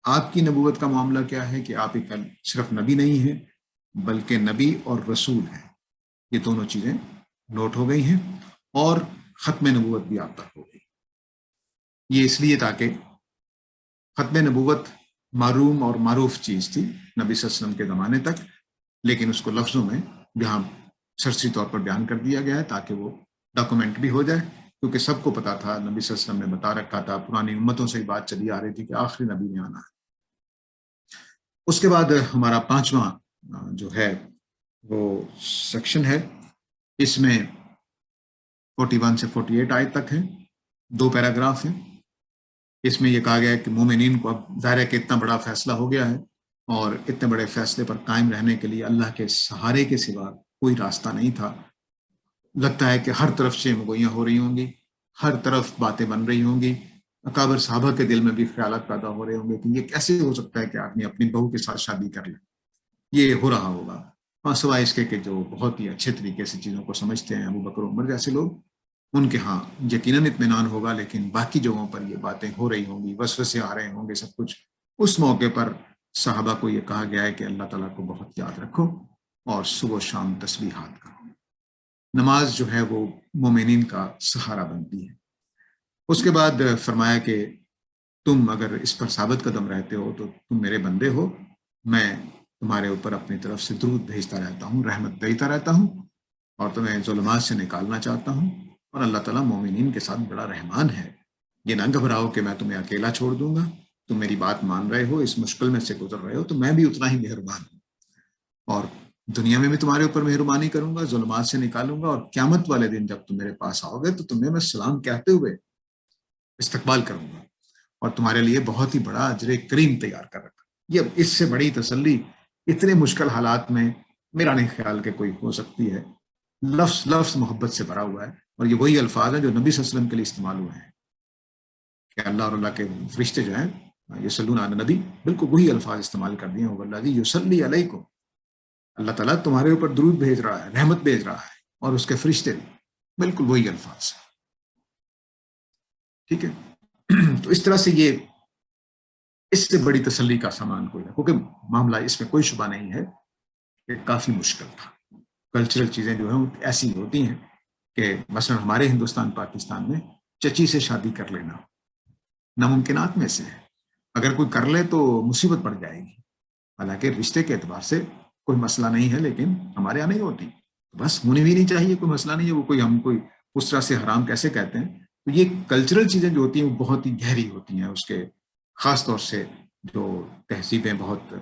A: آپ کی نبوت کا معاملہ کیا ہے کہ آپ ایک صرف نبی نہیں ہیں بلکہ نبی اور رسول ہیں. یہ دونوں چیزیں نوٹ ہو گئی ہیں اور ختم نبوت بھی آپ تک ہو گئی. یہ اس لیے تاکہ ختم نبوت معلوم اور معروف چیز تھی نبی صلی اللہ علیہ وسلم کے زمانے تک، لیکن اس کو لفظوں میں یہاں سرسری طور پر بیان کر دیا گیا ہے تاکہ وہ ڈاکومنٹ بھی ہو جائے، کیونکہ سب کو پتا تھا، نبی صلی اللہ علیہ وسلم نے بتا رکھا تھا، پرانی امتوں سے ہی بات چلی آ رہی تھی کہ آخری نبی نے آنا ہے. اس کے بعد ہمارا 5واں جو ہے وہ سیکشن ہے. اس میں 41 سے 48 آیت تک ہیں، 2 پیراگراف ہیں. اس میں یہ کہا گیا ہے کہ مومنین کو اب ظاہر ہے کہ اتنا بڑا فیصلہ ہو گیا ہے اور اتنے بڑے فیصلے پر قائم رہنے کے لیے اللہ کے سہارے کے سوا کوئی راستہ نہیں تھا. لگتا ہے کہ ہر طرف سے مگوئیاں ہو رہی ہوں گی ہر طرف باتیں بن رہی ہوں گی، اکابر صحابہ کے دل میں بھی خیالات پیدا ہو رہے ہوں گے کہ یہ کیسے ہو سکتا ہے کہ آدمی اپنی بہو کے ساتھ شادی کر لے، یہ ہو رہا ہوگا۔ اور سوائے اس کے کہ جو بہت ہی اچھے طریقے سے چیزوں کو سمجھتے ہیں، ابو بکر عمر جیسے لوگ، ان کے ہاں یقیناً اطمینان ہوگا، لیکن باقی جگہوں پر یہ باتیں ہو رہی ہوں گی، وسوسے آ رہے ہوں گے، سب کچھ۔ اس موقع پر صحابہ کو یہ کہا گیا ہے کہ اللہ تعالیٰ کو بہت یاد رکھو اور صبح و شام تسبیحات کرو۔ نماز جو ہے وہ مومنین کا سہارا بنتی ہے۔ اس کے بعد فرمایا کہ تم اگر اس پر ثابت قدم رہتے ہو تو تم میرے بندے ہو، میں تمہارے اوپر اپنی طرف سے درود بھیجتا رہتا ہوں، رحمت دیتا رہتا ہوں، اور تمہیں ظلمات سے نکالنا چاہتا ہوں، اور اللہ تعالیٰ مومنین کے ساتھ بڑا رحمان ہے۔ یہ نہ گھبراؤ کہ میں تمہیں اکیلا چھوڑ دوں گا، تم میری بات مان رہے ہو، اس مشکل میں سے گزر رہے ہو، تو میں بھی اتنا ہی مہربان ہوں، اور دنیا میں بھی تمہارے اوپر مہربانی کروں گا، ظلمات سے نکالوں گا، اور قیامت والے دن جب تم میرے پاس آؤ گے تو تمہیں میں سلام کہتے ہوئے استقبال کروں گا، اور تمہارے لیے بہت ہی بڑا اجر کریم تیار کر رکھا۔ یہ اس سے بڑی تسلی اتنے مشکل حالات میں میرا نہیں خیال کہ کوئی ہو سکتی ہے۔ لفظ لفظ محبت سے بھرا ہوا ہے، اور یہ وہی الفاظ ہیں جو نبی صلی اللہ علیہ وسلم کے لیے استعمال ہوئے ہیں کہ اللہ اور اللہ کے فرشتے جو ہیں یصلون علی النبی، بالکل وہی الفاظ استعمال کر دیے ہیں، والذی یصلی علیکم، اللہ تعالیٰ تمہارے اوپر درود بھیج رہا ہے، رحمت بھیج رہا ہے، اور اس کے فرشتے بھی بالکل وہی الفاظ ہیں۔ ٹھیک ہے، تو اس طرح سے یہ اس سے بڑی تسلی کا سامان کوئی ہے، کیونکہ معاملہ اس میں کوئی شبہ نہیں ہے کہ کافی مشکل تھا۔ کلچرل چیزیں جو ہیں ایسی ہوتی ہیں کہ مثلا ہمارے ہندوستان پاکستان میں چچی سے شادی کر لینا ناممکنات میں سے ہے، اگر کوئی کر لے تو مصیبت پڑ جائے گی، حالانکہ رشتے کے اعتبار سے کوئی مسئلہ نہیں ہے، لیکن ہمارے یہاں نہیں ہوتی، بس ہونی بھی نہیں چاہیے، کوئی مسئلہ نہیں ہے، وہ کوئی ہم کوئی اس طرح سے حرام کیسے کہتے ہیں۔ تو یہ کلچرل چیزیں جو ہوتی ہیں وہ بہت ہی گہری ہوتی ہیں، اس کے خاص طور سے جو تہذیبیں بہت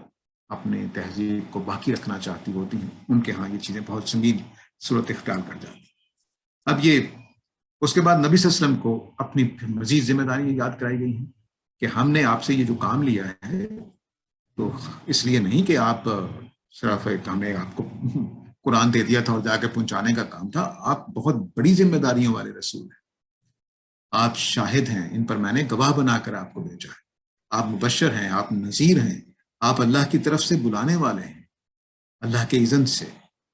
A: اپنے تہذیب کو باقی رکھنا چاہتی ہوتی ہیں، ان کے ہاں یہ چیزیں بہت سنگین صورت اختیار کر جاتی ہیں۔ اب یہ اس کے بعد نبی صلی اللہ علیہ وسلم کو اپنی مزید ذمہ داری یاد کرائی گئی ہیں کہ ہم نے آپ سے یہ جو کام لیا ہے تو اس لیے نہیں کہ آپ صرف ہم نے آپ کو قرآن دے دیا تھا اور جا کے پہنچانے کا کام تھا، آپ بہت بڑی ذمہ داریوں والے رسول ہیں، آپ شاہد ہیں، ان پر میں نے گواہ بنا کر آپ کو بھیجا ہے، آپ مبشر ہیں، آپ نذیر ہیں، آپ اللہ کی طرف سے بلانے والے ہیں اللہ کے اذن سے،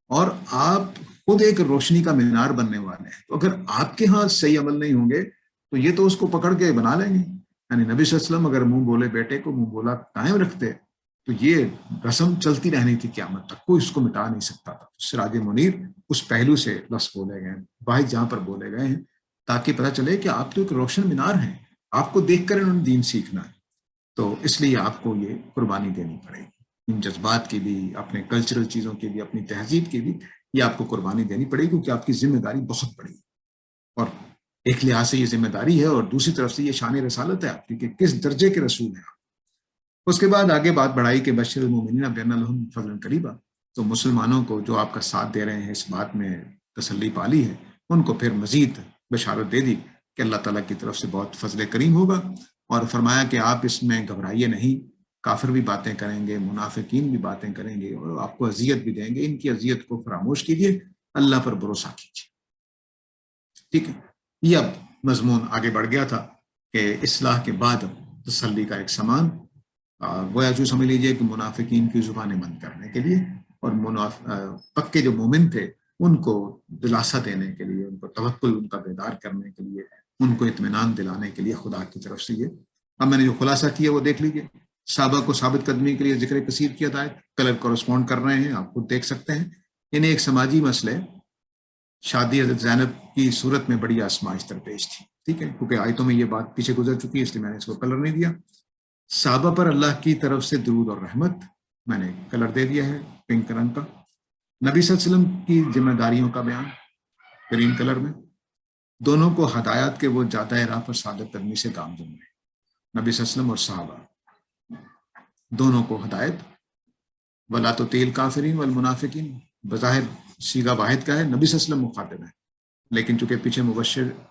A: اور آپ خود ایک روشنی کا مینار بننے والے ہیں۔ تو اگر آپ کے ہاں صحیح عمل نہیں ہوں گے تو یہ تو اس کو پکڑ کے بنا لیں گے، یعنی نبی صلی اللہ علیہ وسلم اگر منہ بولے بیٹے کو منہ بولا قائم رکھتے تو یہ رسم چلتی رہنی تھی قیامت تک، کوئی اس کو مٹا نہیں سکتا تھا۔ سراج منیر اس پہلو سے لفظ بولے گئے ہیں، واحد جہاں پر بولے گئے ہیں، تاکہ پتہ چلے کہ آپ تو ایک روشن مینار ہیں، آپ کو دیکھ کر انہوں نے دین سیکھنا ہے، تو اس لیے آپ کو یہ قربانی دینی پڑے گی، ان جذبات کی بھی، اپنے کلچرل چیزوں کی بھی، اپنی تہذیب کی بھی، یہ آپ کو قربانی دینی پڑے گی، کیونکہ آپ کی ذمہ داری بہت بڑی ہے، اور ایک لحاظ سے یہ ذمہ داری ہے، اور دوسری طرف سے یہ شان رسالت ہے آپ کی کہ کس درجے کے رسول ہیں آپ۔ اس کے بعد آگے بات بڑھائی کہ بشر المؤمنین بان لہم فضلا قریبا، تو مسلمانوں کو جو آپ کا ساتھ دے رہے ہیں اس بات میں تسلی پالی ہے، ان کو پھر مزید بشارت دے دی کہ اللہ تعالیٰ کی طرف سے بہت فضل کریم ہوگا، اور فرمایا کہ آپ اس میں گھبرائیے نہیں، کافر بھی باتیں کریں گے، منافقین بھی باتیں کریں گے، اور آپ کو اذیت بھی دیں گے، ان کی اذیت کو فراموش کیجیے، اللہ پر بھروسہ کیجیے۔ ٹھیک ہے، یہ اب مضمون آگے بڑھ گیا تھا کہ اصلاح کے بعد تسلی کا ایک سامان، گویا جو سمجھ لیجیے کہ منافقین کی زبانیں بند کرنے کے لیے، اور پکے جو مومن تھے ان کو دلاسا دینے کے لیے، ان کو توکل ان کا بیدار کرنے کے لیے، ان کو اطمینان دلانے کے لیے خدا کی طرف سے یہ۔ اب میں نے جو خلاصہ کیا وہ دیکھ لیجیے، صحابہ کو ثابت قدمی کے لیے ذکر کثیر کی ہدایت، کلر کورسپونڈ کر رہے ہیں، آپ خود دیکھ سکتے ہیں۔ انہیں ایک سماجی مسئلے، شادی حضرت زینب کی صورت میں بڑی آزمائش درپیش تھی، ٹھیک ہے، کیونکہ آیتوں میں یہ بات پیچھے گزر چکی ہے، اس لیے میں نے اس کو کلر نہیں دیا۔ صحابہ پر اللہ کی طرف سے درود اور رحمت، میں نے کلر دے دیا ہے پنک رنگ کا۔ نبی صلی اللہ علیہ وسلم کی ذمہ داریوں کا بیان گرین کلر میں۔ دونوں کو ہدایات کے وہ جادہ راہ پر صادق قدمی سے گامزن ہیں، نبی صلی اللہ علیہ وسلم اور صحابہ دونوں کو ہدایت۔ ولا تطیع الکافرین والمنافقین، بظاہر صیغہ واحد کا ہے، نبی صلی اللہ علیہ وسلم مخاطب ہے، لیکن چونکہ پیچھے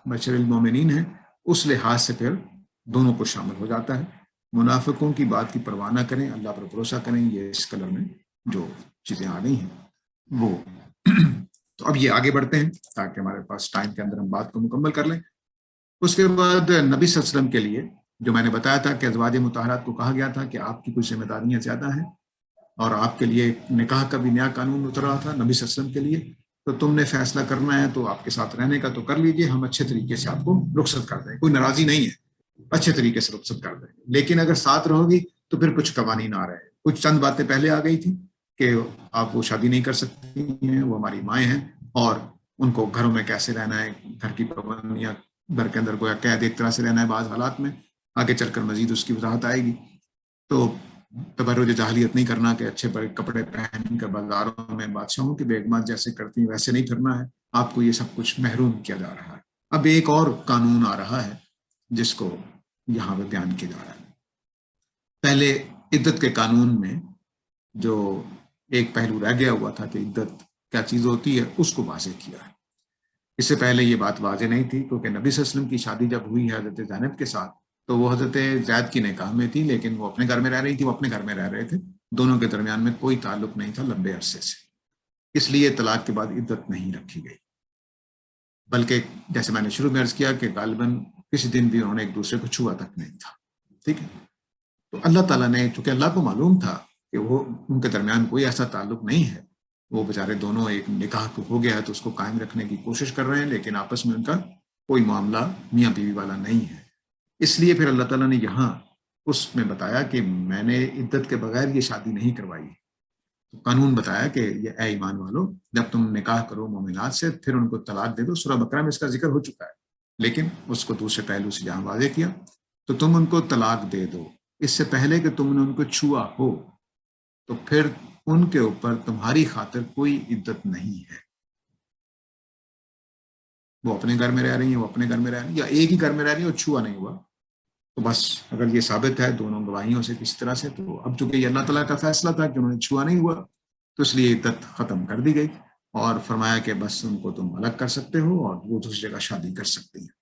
A: بشر المومنین ہے، اس لحاظ سے پھر دونوں کو شامل ہو جاتا ہے۔ منافقوں کی بات کی پرواہ نہ کریں، اللہ پر بھروسہ کریں، یہ اس کلر میں جو چیزیں آ گئی ہیں وہ۔ تو اب یہ آگے بڑھتے ہیں تاکہ ہمارے پاس ٹائم کے اندر ہم بات کو مکمل کر لیں۔ اس کے بعد نبی صلی اللہ علیہ وسلم کے لیے جو میں نے بتایا تھا کہ ازواج مطہرات کو کہا گیا تھا کہ آپ کی کچھ ذمہ داریاں زیادہ ہیں اور آپ کے لیے نکاح کا بھی نیا قانون اتر رہا تھا نبی صلی اللہ علیہ وسلم کے لیے، تو تم نے فیصلہ کرنا ہے تو آپ کے ساتھ رہنے کا تو کر لیجئے، ہم اچھے طریقے سے آپ کو رخصت کر دیں، کوئی ناراضی نہیں ہے، اچھے طریقے سے رخصت کر دیں، لیکن اگر ساتھ رہو گی تو پھر کچھ قوانین آ رہے ہیں، کچھ چند باتیں پہلے آ گئی تھی کہ آپ وہ شادی نہیں کر سکتی ہیں، وہ ہماری مائیں ہیں اور ان کو گھروں میں کیسے رہنا ہے، گھر کی پابندیاں گھر کے اندر گویا قید ایک طرح سے رہنا ہے بعض حالات میں، آگے چل کر مزید اس کی وضاحت آئے گی۔ تو تبرج جاہلیت نہیں کرنا کہ اچھے بڑے کپڑے پہن کر بازاروں میں بادشاہوں کی بیگمات جیسے کرتی ہیں ویسے نہیں پھرنا ہے، آپ کو یہ سب کچھ محروم کیا جا رہا ہے۔ اب ایک اور قانون آ رہا ہے جس کو یہاں پہ بیان کیا جا رہا ہے۔ پہلے عدت کے قانون میں جو ایک پہلو رہ گیا ہوا تھا کہ عدت کیا چیز ہوتی ہے اس کو واضح کیا ہے۔ اس سے پہلے یہ بات واضح نہیں تھی کیونکہ نبی صلی اللہ علیہ وسلم کی شادی جب ہوئی ہے حضرت زینب کے ساتھ تو وہ حضرت زید کی نکاح میں تھی، لیکن وہ اپنے گھر میں رہ رہی تھی، وہ اپنے گھر میں رہ رہے تھے، دونوں کے درمیان میں کوئی تعلق نہیں تھا لمبے عرصے سے، اس لیے طلاق کے بعد عدت نہیں رکھی گئی، بلکہ جیسے میں نے شروع میں عرض کیا کہ غالباً کسی دن بھی انہوں نے ایک دوسرے کو چھوا تک نہیں تھا۔ ٹھیک ہے، تو اللہ تعالیٰ نے چونکہ اللہ کو معلوم تھا کہ وہ ان کے درمیان کوئی ایسا تعلق نہیں ہے، وہ بیچارے دونوں ایک نکاح ہو گیا ہے تو اس کو قائم رکھنے کی کوشش کر رہے ہیں، لیکن آپس میں ان کا کوئی معاملہ میاں بیوی والا نہیں ہے، اس لیے پھر اللہ تعالیٰ نے یہاں اس میں بتایا کہ میں نے عدت کے بغیر یہ شادی نہیں کروائی، تو قانون بتایا کہ یہ اے ایمان والو جب تم نکاح کرو مومنات سے پھر ان کو طلاق دے دو، سورہ بقرہ میں اس کا ذکر ہو چکا ہے، لیکن اس کو دوسرے پہلو سے جہاں واضح کیا تو تم ان کو طلاق دے دو اس سے پہلے کہ تم نے ان کو چھوا ہو، تو پھر ان کے اوپر تمہاری خاطر کوئی عدت نہیں ہے، وہ اپنے گھر میں رہ رہی ہیں، وہ اپنے گھر میں رہ رہی ہیں، یا ایک ہی گھر میں رہ رہی ہیں اور چھوا نہیں ہوا، تو بس اگر یہ ثابت ہے دونوں گواہیوں سے کس طرح سے، تو اب چونکہ یہ اللہ تعالیٰ کا فیصلہ تھا کہ انہوں نے چھوا نہیں ہوا تو اس لیے عدت ختم کر دی گئی اور فرمایا کہ بس ان کو تم الگ کر سکتے ہو اور وہ دوسری جگہ شادی کر سکتی ہیں۔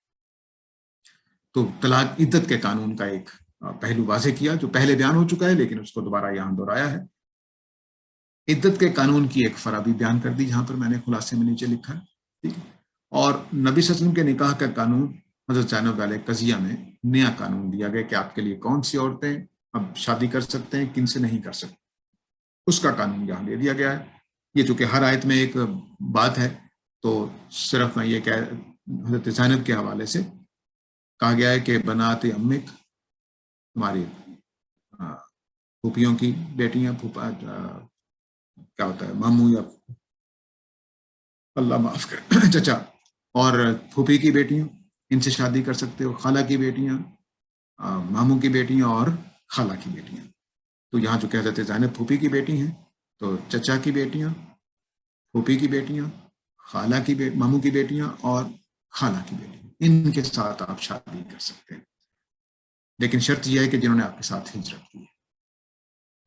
A: تو طلاق عدت کے قانون کا ایک پہلو واضح کیا جو پہلے بیان ہو چکا ہے لیکن اس کو دوبارہ یہاں دہرایا ہے۔ عدت کے قانون کی ایک فرع بھی بیان کر دی جہاں پر میں نے خلاصے میں نیچے لکھا ہے، ٹھیک ہے، اور نبی صلی اللہ علیہ وسلم کے نکاح کا قانون حضرت زینب علیہ قضیہ میں نیا قانون دیا گیا کہ آپ کے لیے کون سی عورتیں اب شادی کر سکتے ہیں کن سے نہیں کر سکتے، اس کا قانون یہاں دے دیا گیا ہے۔ یہ چونکہ ہر آیت میں ایک بات ہے تو صرف میں یہ کہ حضرت زینب کے حوالے سے کہا گیا ہے کہ بنات امک تمہاری پھوپھیوں کی بیٹیاں، پھوپھا کیا ہوتا ہے ماموں یا اللہ معاف کر چچا، اور پھوپھی کی بیٹیاں ان سے شادی کر سکتے ہو، خالہ کی بیٹیاں، ماموں کی بیٹیاں اور خالہ کی بیٹیاں، تو یہاں جو کہتے تھے زینب پھوپھی کی بیٹی ہیں تو چچا کی بیٹیاں، پھوپھی کی بیٹیاں، خالہ کی ماموں کی بیٹیاں اور خالہ کی بیٹیاں، ان کے ساتھ آپ شادی کر سکتے ہیں، لیکن شرط یہ ہے کہ جنہوں نے آپ کے ساتھ ہجرت کی ہے،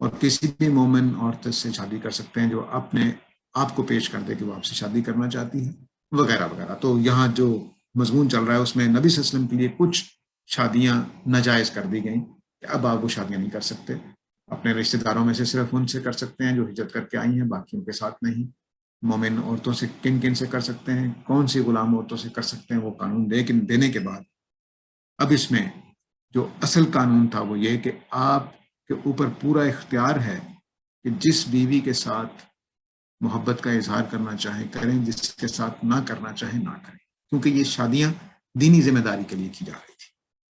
A: اور کسی بھی مومن عورت سے شادی کر سکتے ہیں جو اپنے آپ کو پیش کر دے کہ وہ آپ سے شادی کرنا چاہتی ہے وغیرہ وغیرہ۔ تو یہاں جو مضمون چل رہا ہے اس میں نبی صلی اللہ علیہ وسلم کے لیے کچھ شادیاں ناجائز کر دی گئیں کہ اب آپ وہ شادیاں نہیں کر سکتے، اپنے رشتہ داروں میں سے صرف ان سے کر سکتے ہیں جو ہجرت کر کے آئی ہیں، باقیوں کے ساتھ نہیں۔ مومن عورتوں سے کن کن سے کر سکتے ہیں، کون سی غلام عورتوں سے کر سکتے ہیں، وہ قانون دینے کے بعد اب اس میں جو اصل قانون تھا وہ یہ کہ آپ کے اوپر پورا اختیار ہے کہ جس بیوی کے ساتھ محبت کا اظہار کرنا چاہیں کریں، جس کے ساتھ نہ کرنا چاہیں نہ کریں، کیونکہ یہ شادیاں دینی ذمہ داری کے لیے کی جا رہی تھی،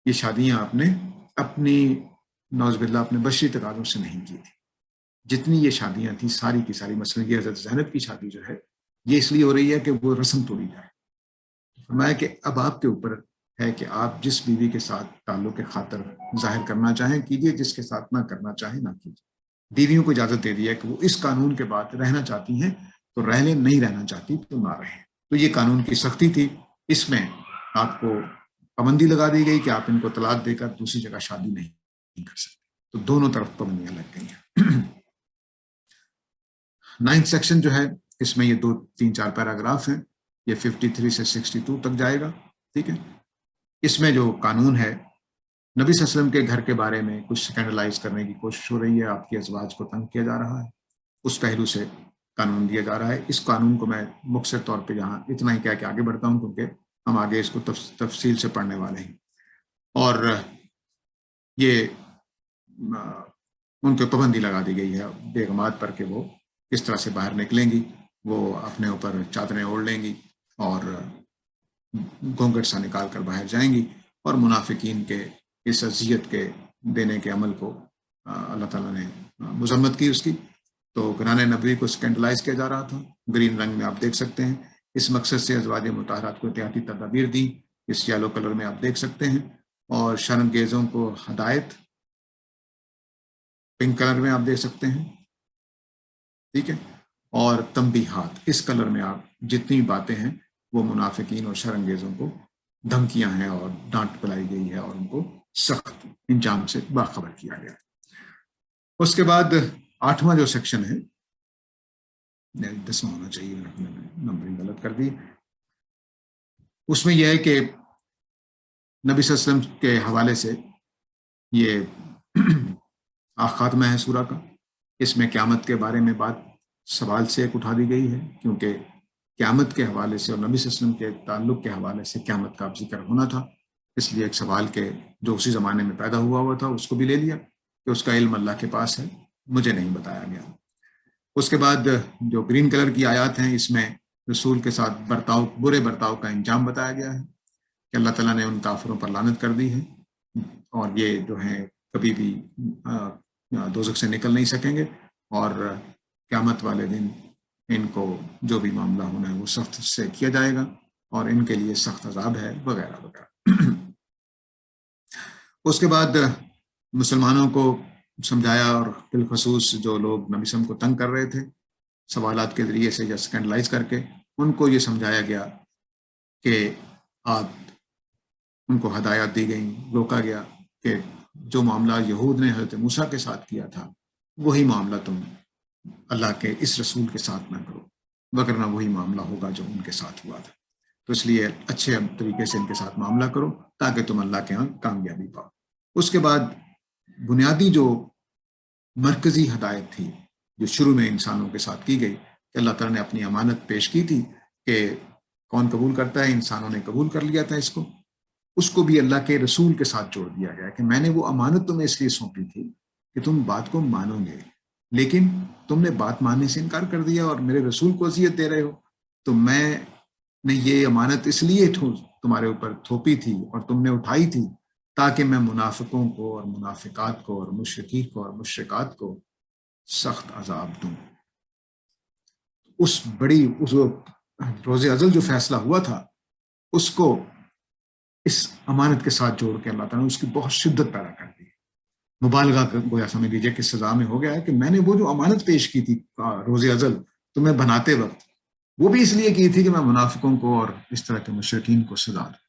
A: یہ شادیاں آپ نے اپنی نعوذ باللہ اپنے بشری تقاضوں سے نہیں کی تھی، جتنی یہ شادیاں تھیں ساری کی ساری، مثلا یہ حضرت زینب کی شادی جو ہے یہ اس لیے ہو رہی ہے کہ وہ رسم توڑی جائے، فرمایا کہ اب آپ کے اوپر ہے کہ آپ جس بیوی کے ساتھ تعلق کے خاطر ظاہر کرنا چاہیں کیجیے، جس کے ساتھ نہ کرنا چاہیں نہ کیجیے۔ بیویوں کو اجازت دے دی ہے کہ وہ اس قانون کے بعد رہنا چاہتی ہیں تو رہ لیں، نہیں رہنا چاہتی تو نہ رہیں، تو یہ قانون کی سختی تھی، اس میں آپ کو پابندی لگا دی گئی کہ آپ ان کو طلاق دے کر دوسری جگہ شادی نہیں کر سکتے، تو دونوں طرف پابندیاں لگ گئی ہیں۔ 9th سیکشن جو ہے اس میں یہ 2-3-4 پیراگراف ہیں، یہ 53 سے 62 تک جائے گا، ٹھیک ہے۔ اس میں جو قانون ہے نبی صلی اللہ علیہ وسلم کے گھر کے بارے میں کچھ سکینڈلائز کرنے کی کوشش ہو رہی ہے، آپ کی ازواج کو تنگ کیا جا رہا ہے، اس پہلو سے قانون دیا جا رہا ہے۔ اس قانون کو میں مختصر طور پہ یہاں اتنا ہی کہہ کے آگے بڑھتا ہوں کیونکہ ہم آگے اس کو تفصیل سے پڑھنے والے ہیں. اور یہ ان کو پابندی لگا دی گئی ہے بیگمات پر کہ وہ کس طرح سے باہر نکلیں گی. وہ اپنے اوپر چادریں اوڑھ لیں گی اور گھونگھٹ سا نکال کر باہر جائیں گی, اور منافقین کے اس اذیت کے دینے کے عمل کو اللہ تعالیٰ نے مذمت کی اس کی. تو گران نبوی کو سکینڈلائز کیا جا رہا تھا. گرین رنگ میں آپ دیکھ سکتے ہیں. اس مقصد سے ازواج مطہرات کو احتیاطی تدابیر دی, اس یلو کلر میں آپ دیکھ سکتے ہیں. اور شرمگیزوں کو ہدایت پنک کلر میں آپ دیکھ سکتے ہیں, ٹھیک ہے. اور تنبیہات اس کلر میں آپ جتنی باتیں ہیں وہ منافقین اور شرمگیزوں کو دھمکیاں ہیں اور ڈانٹ پلائی گئی ہے اور ان کو سخت انجام سے باخبر کیا گیا. اس کے بعد 8واں جو سیکشن ہے, 10واں ہونا چاہیے, نمبرنگ غلط کر دی. اس میں یہ ہے کہ نبی صلی اللہ علیہ وسلم کے حوالے سے یہ خاتمہ ہے سورہ کا. اس میں قیامت کے بارے میں بات سوال سے ایک اٹھا دی گئی ہے, کیونکہ قیامت کے حوالے سے اور نبی صلی اللہ علیہ وسلم کے تعلق کے حوالے سے قیامت کا ذکر ہونا تھا. اس لیے ایک سوال کے جو اسی زمانے میں پیدا ہوا تھا اس کو بھی لے لیا کہ اس کا علم اللہ کے پاس ہے, مجھے نہیں بتایا گیا. اس کے بعد جو گرین کلر کی آیات ہیں, اس میں رسول کے ساتھ برتاؤ, برے برتاؤ کا انجام بتایا گیا ہے کہ اللہ تعالیٰ نے ان کافروں پر لعنت کر دی ہے اور یہ جو ہیں کبھی بھی دوزخ سے نکل نہیں سکیں گے, اور قیامت والے دن ان کو جو بھی معاملہ ہونا ہے وہ سخت سے کیا جائے گا اور ان کے لیے سخت عذاب ہے وغیرہ وغیرہ. اس کے بعد مسلمانوں کو سمجھایا, اور بالخصوص جو لوگ نبی صلی اللہ علیہ وسلم کو تنگ کر رہے تھے سوالات کے ذریعے سے یا سکینڈلائز کر کے, ان کو یہ سمجھایا گیا کہ آپ ان کو ہدایات دی گئیں, روکا گیا کہ جو معاملہ یہود نے حضرت موسیٰ کے ساتھ کیا تھا وہی معاملہ تم اللہ کے اس رسول کے ساتھ نہ کرو, وگرنہ وہی معاملہ ہوگا جو ان کے ساتھ ہوا تھا. تو اس لیے اچھے طریقے سے ان کے ساتھ معاملہ کرو تاکہ تم اللہ کے ہاں کامیابی پاؤ. اس کے بعد بنیادی جو مرکزی ہدایت تھی جو شروع میں انسانوں کے ساتھ کی گئی کہ اللہ تعالیٰ نے اپنی امانت پیش کی تھی کہ کون قبول کرتا ہے, انسانوں نے قبول کر لیا تھا اس کو بھی اللہ کے رسول کے ساتھ جوڑ دیا گیا کہ میں نے وہ امانت تمہیں اس لیے سونپی تھی کہ تم بات کو مانو گے, لیکن تم نے بات ماننے سے انکار کر دیا اور میرے رسول کو اذیت دے رہے ہو. تو میں نے یہ امانت اس لیے تمہارے اوپر تھوپی تھی اور تم نے اٹھائی تھی تاکہ میں منافقوں کو اور منافقات کو اور مشرکین کو اور مشرکات کو سخت عذاب دوں. اس روز ازل جو فیصلہ ہوا تھا اس کو اس امانت کے ساتھ جوڑ کے اللہ تعالیٰ نے اس کی بہت شدت پیدا کر دی. مبالغہ گویا سمجھ لیجیے کہ سزا میں ہو گیا ہے کہ میں نے وہ جو امانت پیش کی تھی روز ازل تمہیں بناتے وقت, وہ بھی اس لیے کی تھی کہ میں منافقوں کو اور اس طرح کے مشرکین کو سزا دوں.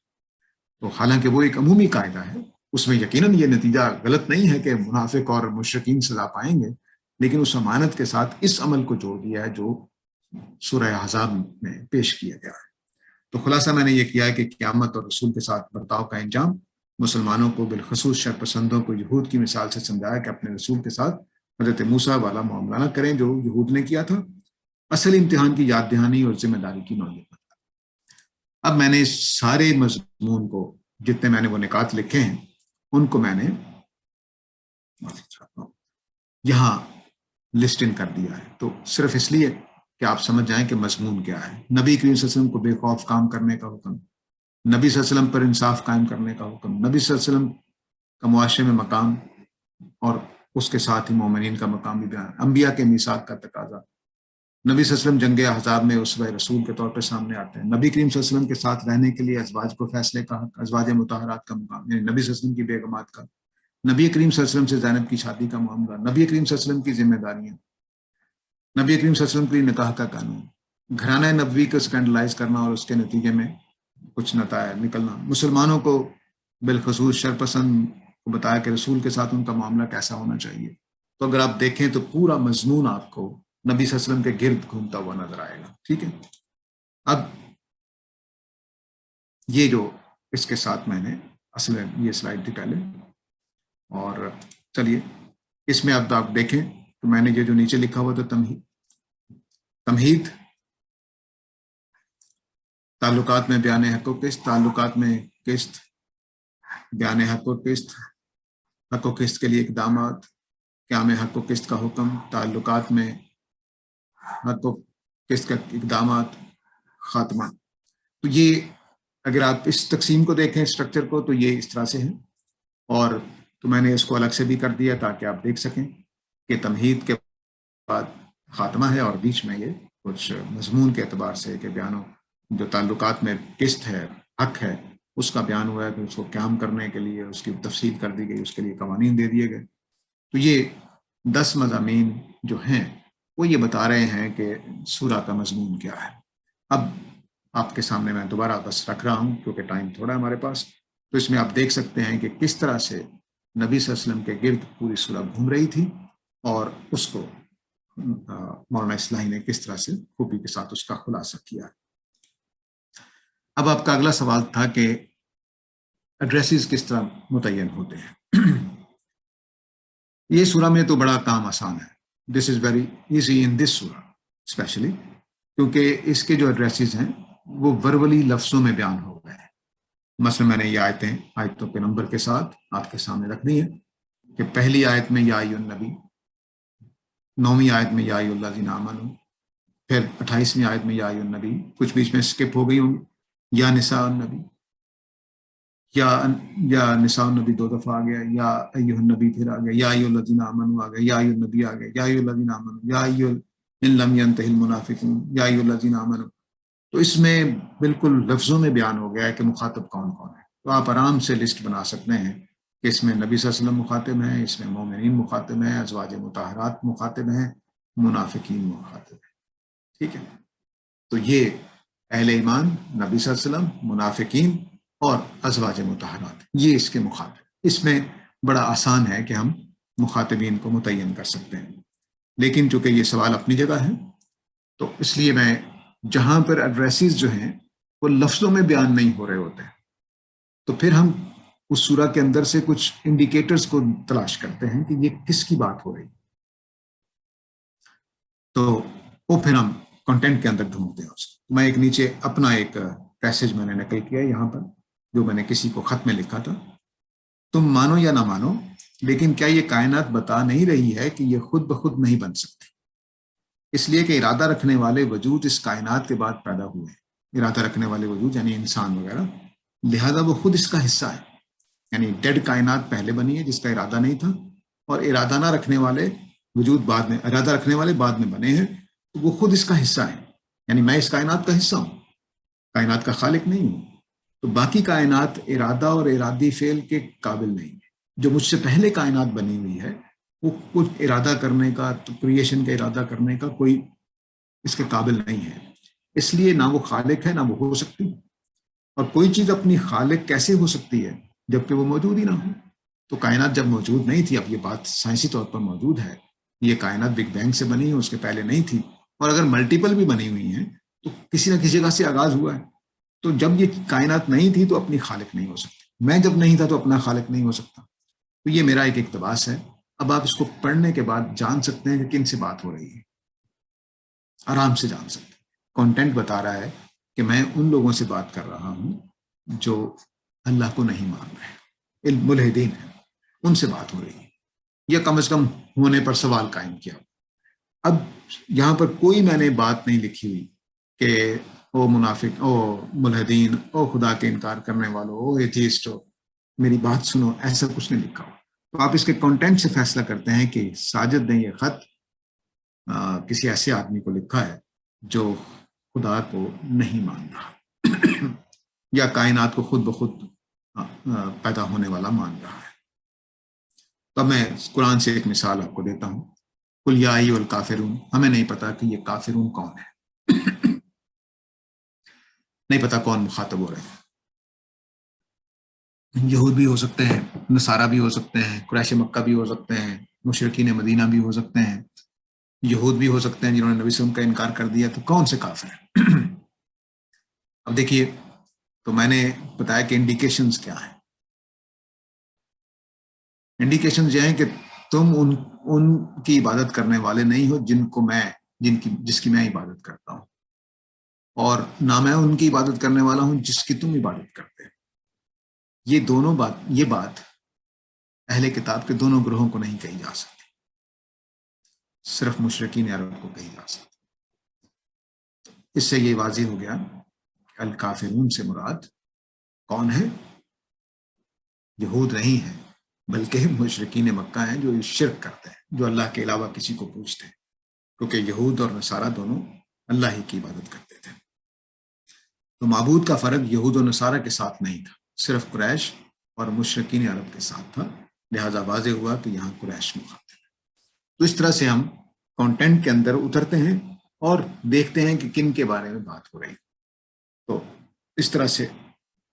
A: تو حالانکہ وہ ایک عمومی قاعدہ ہے, اس میں یقیناً یہ نتیجہ غلط نہیں ہے کہ منافق اور مشرکین سزا پائیں گے, لیکن اس امانت کے ساتھ اس عمل کو جوڑ دیا ہے جو سورہ احزاب میں پیش کیا گیا ہے. تو خلاصہ میں نے یہ کیا ہے کہ قیامت اور رسول کے ساتھ برتاؤ کا انجام مسلمانوں کو بالخصوص شرپسندوں کو یہود کی مثال سے سمجھایا کہ اپنے رسول کے ساتھ حضرت موسیٰ والا معاملہ نہ کریں جو یہود نے کیا تھا. اصل امتحان کی یاد دہانی اور ذمہ داری کی نوعیت. اب میں نے اس سارے مضمون کو جتنے میں نے وہ نکات لکھے ہیں ان کو میں نے یہاں لسٹ ان کر دیا ہے, تو صرف اس لیے کہ آپ سمجھ جائیں کہ مضمون کیا ہے. نبی کریم صلی اللہ علیہ وسلم کو بے خوف کام کرنے کا حکم, نبی صلی اللہ علیہ وسلم پر انصاف قائم کرنے کا حکم, نبی صلی اللہ علیہ وسلم کا معاشرے میں مقام اور اس کے ساتھ ہی مومنین کا مقام بھی بیان, انبیاء کے میثاق کا تقاضا. نبی صلی اللہ علیہ وسلم جنگ احزاب میں اسوہ رسول کے طور پر سامنے آتے ہیں. نبی کریم صلی اللہ علیہ وسلم کے ساتھ رہنے کے لیے ازواج کو فیصلے کا حق, ازواج مطہرات کا مقام, یعنی نبی صلی اللہ علیہ وسلم کی بیگمات کا, نبی کریم صلی اللہ علیہ وسلم سے زینب کی شادی کا معاملہ, نبی کریم صلی اللہ علیہ وسلم کی ذمہ داریاں, نبی کریم صلی اللہ علیہ وسلم کے لیے نکاح کا قانون, گھرانہ نبوی کو اسکینڈلائز کرنا اور اس کے نتیجے میں کچھ نتائج نکلنا, مسلمانوں کو بالخصوص شرپسند کو بتایا کہ رسول کے ساتھ ان کا معاملہ کیسا ہونا چاہیے. تو اگر آپ دیکھیں تو پورا مضمون آپ کو نبی صلی اللہ علیہ وسلم کے گرد گھومتا ہوا نظر آئے گا. ٹھیک ہے, اب یہ جو اس کے ساتھ میں نے اصل یہ سلائڈ تھی پہلے, اور چلیے اس میں اب آپ دیکھیں تو میں نے یہ جو نیچے لکھا ہوا تھا تمہید تعلقات میں بیان حق و قسط، تعلقات میں قسط، بیان حق و قسط، حق و قسط کے لیے اقدامات، قیام حق و قسط کا حکم، تعلقات میں حق و قسط کا اقدامات، خاتمہ. تو یہ اگر آپ اس تقسیم کو دیکھیں اسٹرکچر کو تو یہ اس طرح سے ہے. اور تو میں نے اس کو الگ سے بھی کر دیا تاکہ آپ دیکھ سکیں کہ تمہید کے بعد خاتمہ ہے اور بیچ میں یہ کچھ مضمون کے اعتبار سے کہ بیانوں جو تعلقات میں قسط ہے، حق ہے، اس کا بیان ہوا ہے کہ اس کو قیام کرنے کے لیے اس کی تفصیل کر دی گئی، اس کے لیے قوانین دے دیے گئے. تو یہ 10 مضامین جو ہیں وہ یہ بتا رہے ہیں کہ سورہ کا مضمون کیا ہے. اب آپ کے سامنے میں دوبارہ بس رکھ رہا ہوں کیونکہ ٹائم تھوڑا ہے ہمارے پاس. تو اس میں آپ دیکھ سکتے ہیں کہ کس طرح سے نبی صلی اللہ علیہ وسلم کے گرد پوری سورہ گھوم رہی تھی اور اس کو مولانا اصلاحی نے کس طرح سے خوبی کے ساتھ اس کا خلاصہ کیا. اب آپ کا اگلا سوال تھا کہ ایڈریسز کس طرح متعین ہوتے ہیں. یہ سورہ میں تو بڑا کام آسان ہے. دس از ویری ایزی ان دس سورہ اسپیشلی کیونکہ اس کے جو ایڈریسز ہیں وہ وربلی لفظوں میں بیان ہو گئے ہیں. مثلا میں نے یہ آیتوں کے نمبر کے ساتھ آپ کے سامنے رکھ دی ہے کہ پہلی آیت میں یا ایھا النبی، 9ویں آیت میں یا ایھا الذین آمنوا، پھر 28ویں آیت میں یا ایھا النبی، کچھ بیچ میں اسکپ ہو گئی ہوں گی، یا نساء النبی، یا نساء النبی 2 دفعہ آ گیا، یا ایھا النبی پھر آ گیا، یا ایھا الذین آمنوا آ گیا، یا ایھا النبی آ گیا، یا ایھا الذین آمنوا، یا ایھا ان لم ينتهِ المنافقون، یا ایھا الذین آمنوا. تو اس میں بالکل لفظوں میں بیان ہو گیا ہے کہ مخاطب کون کون ہے. تو آپ آرام سے لسٹ بنا سکتے ہیں کہ اس میں نبی صلی اللہ علیہ وسلم مخاطب ہیں، اس میں مومنین مخاطب ہیں، ازواج مطہرات مخاطب ہیں، منافقین مخاطب ہیں. ٹھیک ہے. تو یہ اہل ایمان، نبی صلی اللہ علیہ وسلم، منافقین اور ازواج مطہرات، یہ اس کے مخاطب. اس میں بڑا آسان ہے کہ ہم مخاطبین کو متعین کر سکتے ہیں. لیکن چونکہ یہ سوال اپنی جگہ ہے تو اس لیے میں جہاں پر ایڈریسز جو ہیں وہ لفظوں میں بیان نہیں ہو رہے ہوتے ہیں تو پھر ہم اس سورہ کے اندر سے کچھ انڈیکیٹرز کو تلاش کرتے ہیں کہ یہ کس کی بات ہو رہی. تو وہ پھر ہم کنٹینٹ کے اندر ڈھونڈتے ہیں. میں ایک نیچے اپنا ایک پیسج میں نے نقل کیا یہاں پر جو میں نے کسی کو خط میں لکھا تھا. تم مانو یا نہ مانو لیکن کیا یہ کائنات بتا نہیں رہی ہے کہ یہ خود بخود نہیں بن سکتی، اس لیے کہ ارادہ رکھنے والے وجود اس کائنات کے بعد پیدا ہوئے ہیں. ارادہ رکھنے والے وجود یعنی انسان وغیرہ، لہذا وہ خود اس کا حصہ ہے. یعنی ڈیڈ کائنات پہلے بنی ہے جس کا ارادہ نہیں تھا، اور ارادہ نہ رکھنے والے وجود بعد میں، ارادہ رکھنے والے بعد میں بنے ہیں، تو وہ خود اس کا حصہ ہے. یعنی میں اس کائنات کا حصہ ہوں، کائنات کا خالق نہیں ہوں. تو باقی کائنات ارادہ اور ارادی فعل کے قابل نہیں ہے. جو مجھ سے پہلے کائنات بنی ہوئی ہے وہ کچھ ارادہ کرنے کا، کریشن کا ارادہ کرنے کا کوئی اس کے قابل نہیں ہے. اس لیے نہ وہ خالق ہے نہ وہ ہو سکتی. اور کوئی چیز اپنی خالق کیسے ہو سکتی ہے جبکہ وہ موجود ہی نہ ہو. تو کائنات جب موجود نہیں تھی، اب یہ بات سائنسی طور پر موجود ہے، یہ کائنات بگ بینگ سے بنی ہے، اس کے پہلے نہیں تھی. اور اگر ملٹیپل بھی بنی ہوئی ہیں تو کسی نہ کسی جگہ سے آغاز ہوا ہے. تو جب یہ کائنات نہیں تھی تو اپنی خالق نہیں ہو سکتی، میں جب نہیں تھا تو اپنا خالق نہیں ہو سکتا. تو یہ میرا ایک اقتباس ہے. اب آپ اس کو پڑھنے کے بعد جان سکتے ہیں کہ کن سے بات ہو رہی ہے، آرام سے جان سکتے ہیں. کانٹینٹ بتا رہا ہے کہ میں ان لوگوں سے بات کر رہا ہوں جو اللہ کو نہیں مان رہے، ملحدین ہیں، ان سے بات ہو رہی ہے، یا کم از کم ہونے پر سوال قائم کیا. اب یہاں پر کوئی میں نے بات نہیں لکھی ہوئی کہ او منافق، او ملحدین، او خدا کے انکار کرنے والوں، او ایتھیسٹ ہو، میری بات سنو، ایسا کچھ نہیں لکھا ہوا. تو آپ اس کے کنٹینٹ سے فیصلہ کرتے ہیں کہ ساجد نے یہ خط کسی ایسے آدمی کو لکھا ہے جو خدا کو نہیں مان رہا یا کائنات کو خود بخود پیدا ہونے والا مان رہا ہے. تو میں قرآن سے ایک مثال آپ کو دیتا ہوں. قل یا ایھا الکافرون، ہمیں نہیں پتا کہ یہ کافرون کون ہے، نہیں پتا کون مخاطب ہو رہے ہیں. یہود بھی ہو سکتے ہیں، نصارہ بھی ہو سکتے ہیں، قریش مکہ بھی ہو سکتے ہیں، مشرکین مدینہ بھی ہو سکتے ہیں، یہود بھی ہو سکتے ہیں جنہوں نے نبی صلی اللہ علیہ وسلم کا انکار کر دیا. تو کون سے کافر ہیں؟ اب دیکھیے، تو میں نے بتایا کہ انڈیکیشنز کیا ہیں. انڈیکیشنز یہ ہیں کہ تم ان کی عبادت کرنے والے نہیں ہو جن کی میں عبادت کرتا ہوں. اور نہ میں ان کی عبادت کرنے والا ہوں جس کی تم عبادت کرتے ہیں. یہ بات اہل کتاب کے دونوں گروہوں کو نہیں کہی جا سکتی، صرف مشرکین عرب کو کہی جا سکتی. اس سے یہ واضح ہو گیا الکافرون سے مراد کون ہے؟ یہود نہیں ہے، بلکہ مشرکین مکہ ہیں جو شرک کرتے ہیں، جو اللہ کے علاوہ کسی کو پوجتے ہیں، کیونکہ یہود اور نصارہ دونوں اللہ ہی کی عبادت کرتے تھے. تو معبود کا فرق یہود و نصارہ کے ساتھ نہیں تھا، صرف قریش اور مشرکین عرب کے ساتھ تھا. لہذا واضح ہوا کہ یہاں قریش مخاطب ہے. تو اس طرح سے ہم کانٹینٹ کے اندر اترتے ہیں اور دیکھتے ہیں کہ کن کے بارے میں بات ہو رہی. تو اس طرح سے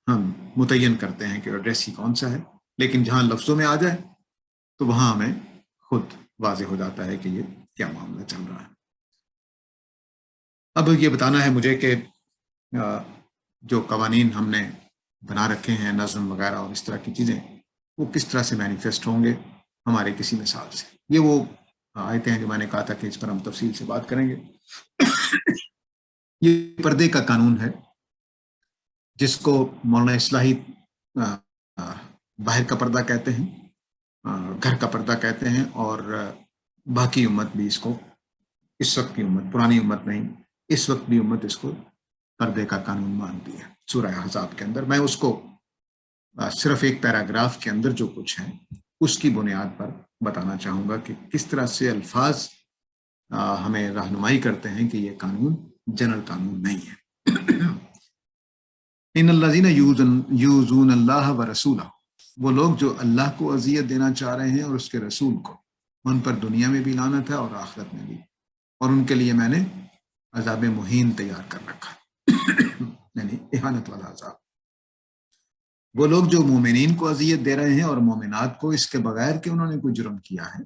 A: ہم متعین کرتے ہیں کہ ایڈریس ہی کون سا ہے، لیکن جہاں لفظوں میں آ جائے تو وہاں ہمیں خود واضح ہو جاتا ہے کہ یہ کیا معاملہ چل رہا ہے. اب یہ بتانا ہے مجھے کہ جو قوانین ہم نے بنا رکھے ہیں، نظم وغیرہ اور اس طرح کی چیزیں، وہ کس طرح سے مینیفیسٹ ہوں گے ہمارے کسی مثال سے. یہ وہ آیتیں ہیں جو میں نے کہا تھا کہ اس پر ہم تفصیل سے بات کریں گے. یہ پردے کا قانون ہے جس کو مولانا اصلاحی باہر کا پردہ کہتے ہیں، گھر کا پردہ کہتے ہیں، اور باقی امت بھی اس کو، اس وقت کی امت، پرانی امت نہیں، اس وقت بھی امت اس کو پردے کا قانون مانتی ہے. سورہ احزاب کے اندر میں اس کو صرف ایک پیراگراف کے اندر جو کچھ ہے اس کی بنیاد پر بتانا چاہوں گا کہ کس طرح سے الفاظ ہمیں رہنمائی کرتے ہیں کہ یہ قانون جنرل قانون نہیں ہے. ان الذین یؤذون اللہ ورسولہ، وہ لوگ جو اللہ کو اذیت دینا چاہ رہے ہیں اور اس کے رسول کو، ان پر دنیا میں بھی لعنت ہے اور آخرت میں بھی، اور ان کے لیے میں نے عذاب مہین تیار کر رکھا یعنی اہانت والا عذاب. وہ لوگ جو مومنین کو اذیت دے رہے ہیں اور مومنات کو اس کے بغیر کہ انہوں نے کوئی جرم کیا ہے،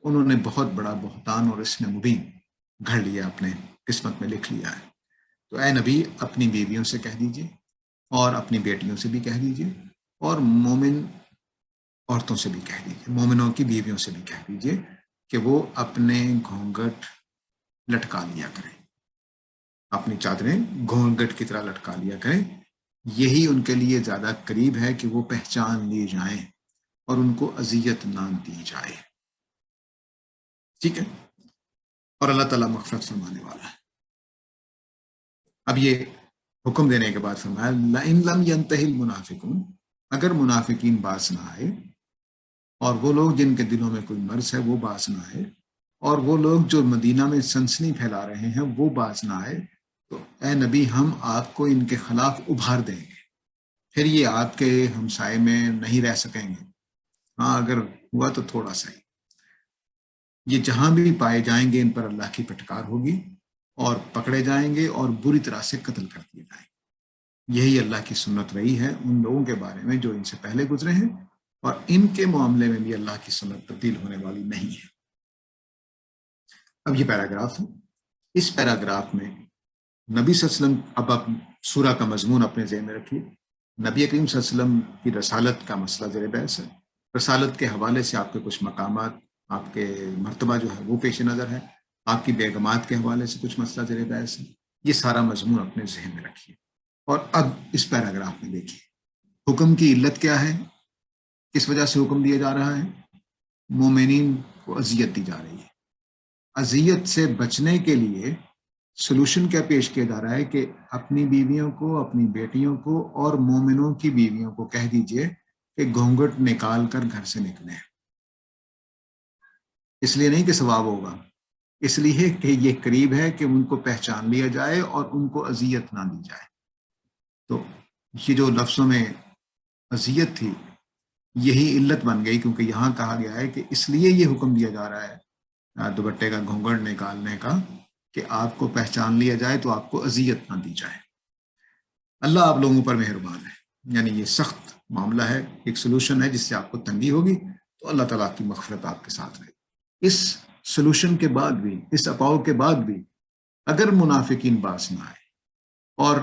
A: انہوں نے بہت بڑا بہتان اور اسم مبین گھڑ لیا، اپنے قسمت میں لکھ لیا ہے. تو اے نبی اپنی بیویوں سے کہہ دیجئے اور اپنی بیٹیوں سے بھی کہہ دیجئے اور مومن عورتوں سے بھی کہہ دیجئے، مومنوں کی بیویوں سے بھی کہہ دیجئے کہ وہ اپنے گھونگھٹ لٹکا لیا کریں، اپنی چادریں گھونگھٹ کی طرح لٹکا لیا کریں. یہی ان کے لیے زیادہ قریب ہے کہ وہ پہچان لی جائیں اور ان کو اذیت نہ دی جائے. ٹھیک ہے، اور اللہ تعالیٰ مغفرت فرمانے والا ہے. اب یہ حکم دینے کے بعد فرمایا لئن لم ينتهِ المنافقون، اگر منافقین باز نہ آئے، اور وہ لوگ جن کے دلوں میں کوئی مرض ہے وہ باز نہ آئے، اور وہ لوگ جو مدینہ میں سنسنی پھیلا رہے ہیں وہ باز نہ آئے، تو اے نبی ہم آپ کو ان کے خلاف ابھار دیں گے، پھر یہ آپ کے ہمسائے میں نہیں رہ سکیں گے. ہاں اگر ہوا تو تھوڑا سا ہی. یہ جہاں بھی پائے جائیں گے ان پر اللہ کی پھٹکار ہوگی اور پکڑے جائیں گے اور بری طرح سے قتل کر دیے جائیں گے. یہی اللہ کی سنت رہی ہے ان لوگوں کے بارے میں جو ان سے پہلے گزرے ہیں، اور ان کے معاملے میں بھی اللہ کی سنت تبدیل ہونے والی نہیں ہے. اب یہ پیراگراف ہے. اس پیراگراف میں نبی صلی اللہ علیہ وسلم، اب آپ سورہ کا مضمون اپنے ذہن میں رکھیے. نبی کریم صلی اللہ علیہ وسلم کی رسالت کا مسئلہ زیر بحث ہے. رسالت کے حوالے سے آپ کے کچھ مقامات، آپ کے مرتبہ جو ہے وہ پیش نظر ہے. آپ کی بیگمات کے حوالے سے کچھ مسئلہ زیر بحث ہے. یہ سارا مضمون اپنے ذہن میں رکھیے. اور اب اس پیراگراف میں دیکھیے حکم کی علت کیا ہے، کس وجہ سے حکم دیا جا رہا ہے. مومنین کو اذیت دی جا رہی ہے. اذیت سے بچنے کے لیے سلوشن کیا پیش کیا جا رہا ہے کہ اپنی بیویوں کو، اپنی بیٹیوں کو اور مومنوں کی بیویوں کو کہہ دیجئے کہ گھونگھٹ نکال کر گھر سے نکلیں. اس لیے نہیں کہ ثواب ہوگا، اس لیے کہ یہ قریب ہے کہ ان کو پہچان لیا جائے اور ان کو اذیت نہ دی جائے. تو یہ جو لفظوں میں اذیت تھی یہی علت بن گئی، کیونکہ یہاں کہا گیا ہے کہ اس لیے یہ حکم دیا جا رہا ہے دوپٹے کا گھونگھٹ نکالنے کا کہ آپ کو پہچان لیا جائے تو آپ کو اذیت نہ دی جائے. اللہ آپ لوگوں پر مہربان ہے، یعنی یہ سخت معاملہ ہے، ایک سلوشن ہے جس سے آپ کو تنگی ہوگی تو اللہ تعالیٰ کی مغفرت آپ کے ساتھ رہے. اس سلوشن کے بعد بھی، اس اپاؤ کے بعد بھی اگر منافقین باز نہ آئے اور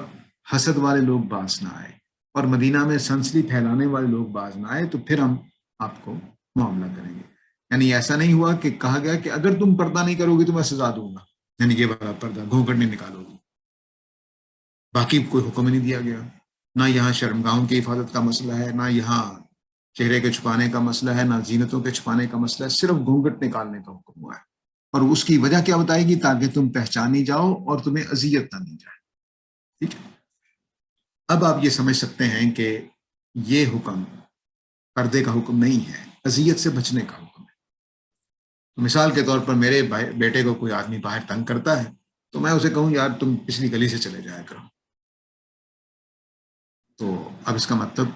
A: حسد والے لوگ باز نہ آئے اور مدینہ میں سنسنی پھیلانے والے لوگ باز نہ آئے، تو پھر ہم آپ کو معاملہ کریں گے. یعنی ایسا نہیں ہوا کہ کہا گیا کہ اگر تم پردہ نہیں کرو گی تو میں سزا دوں گا، یعنی یہ والا پردہ گھونگھٹ نہیں نکالو گی. باقی کوئی حکم ہی نہیں دیا گیا. نہ یہاں شرمگاہوں کی حفاظت کا مسئلہ ہے، نہ یہاں چہرے کے چھپانے کا مسئلہ ہے، نہ زینتوں کے چھپانے کا مسئلہ ہے، صرف گھونگھٹ نکالنے کا حکم ہوا ہے. اور اس کی وجہ کیا بتائے گی؟ تاکہ تم پہچانی جاؤ اور تمہیں اذیت نہ دی جائے. ٹھیک ہے. اب آپ یہ سمجھ سکتے ہیں کہ یہ حکم پردے کا حکم نہیں ہے، اذیت سے بچنے کا حکم ہے. مثال کے طور پر میرے بیٹے کو کوئی آدمی باہر تنگ کرتا ہے تو میں اسے کہوں یار تم پچھلی گلی سے چلے جایا کرو. تو اب اس کا مطلب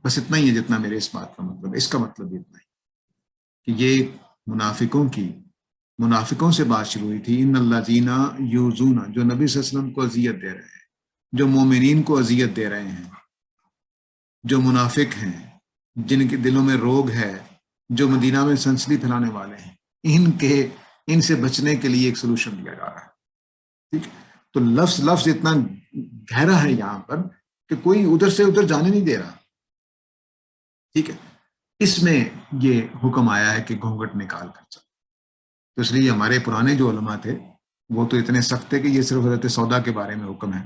A: بس اتنا ہی ہے جتنا میرے اس بات کا مطلب ہے. اس کا مطلب اتنا ہی کہ یہ منافقوں سے بات شروع ہوئی تھی. ان اللہ جینا یوزونا، جو نبی صلی اللہ علیہ وسلم کو اذیت دے رہے ہیں، جو مومنین کو اذیت دے رہے ہیں، جو منافق ہیں، جن کے دلوں میں روگ ہے، جو مدینہ میں سنسنی پھیلانے والے ہیں، ان سے بچنے کے لیے ایک سلوشن دیا جا رہا ہے. ٹھیک. تو لفظ اتنا گہرا ہے یہاں پر کہ کوئی ادھر سے ادھر جانے نہیں دے رہا. ٹھیک ہے. اس میں یہ حکم آیا ہے کہ گھونگھٹ نکال کر چل. تو اس لیے ہمارے پرانے جو علماء تھے وہ تو اتنے سخت تھے کہ یہ صرف حضرت سودا کے بارے میں حکم ہے،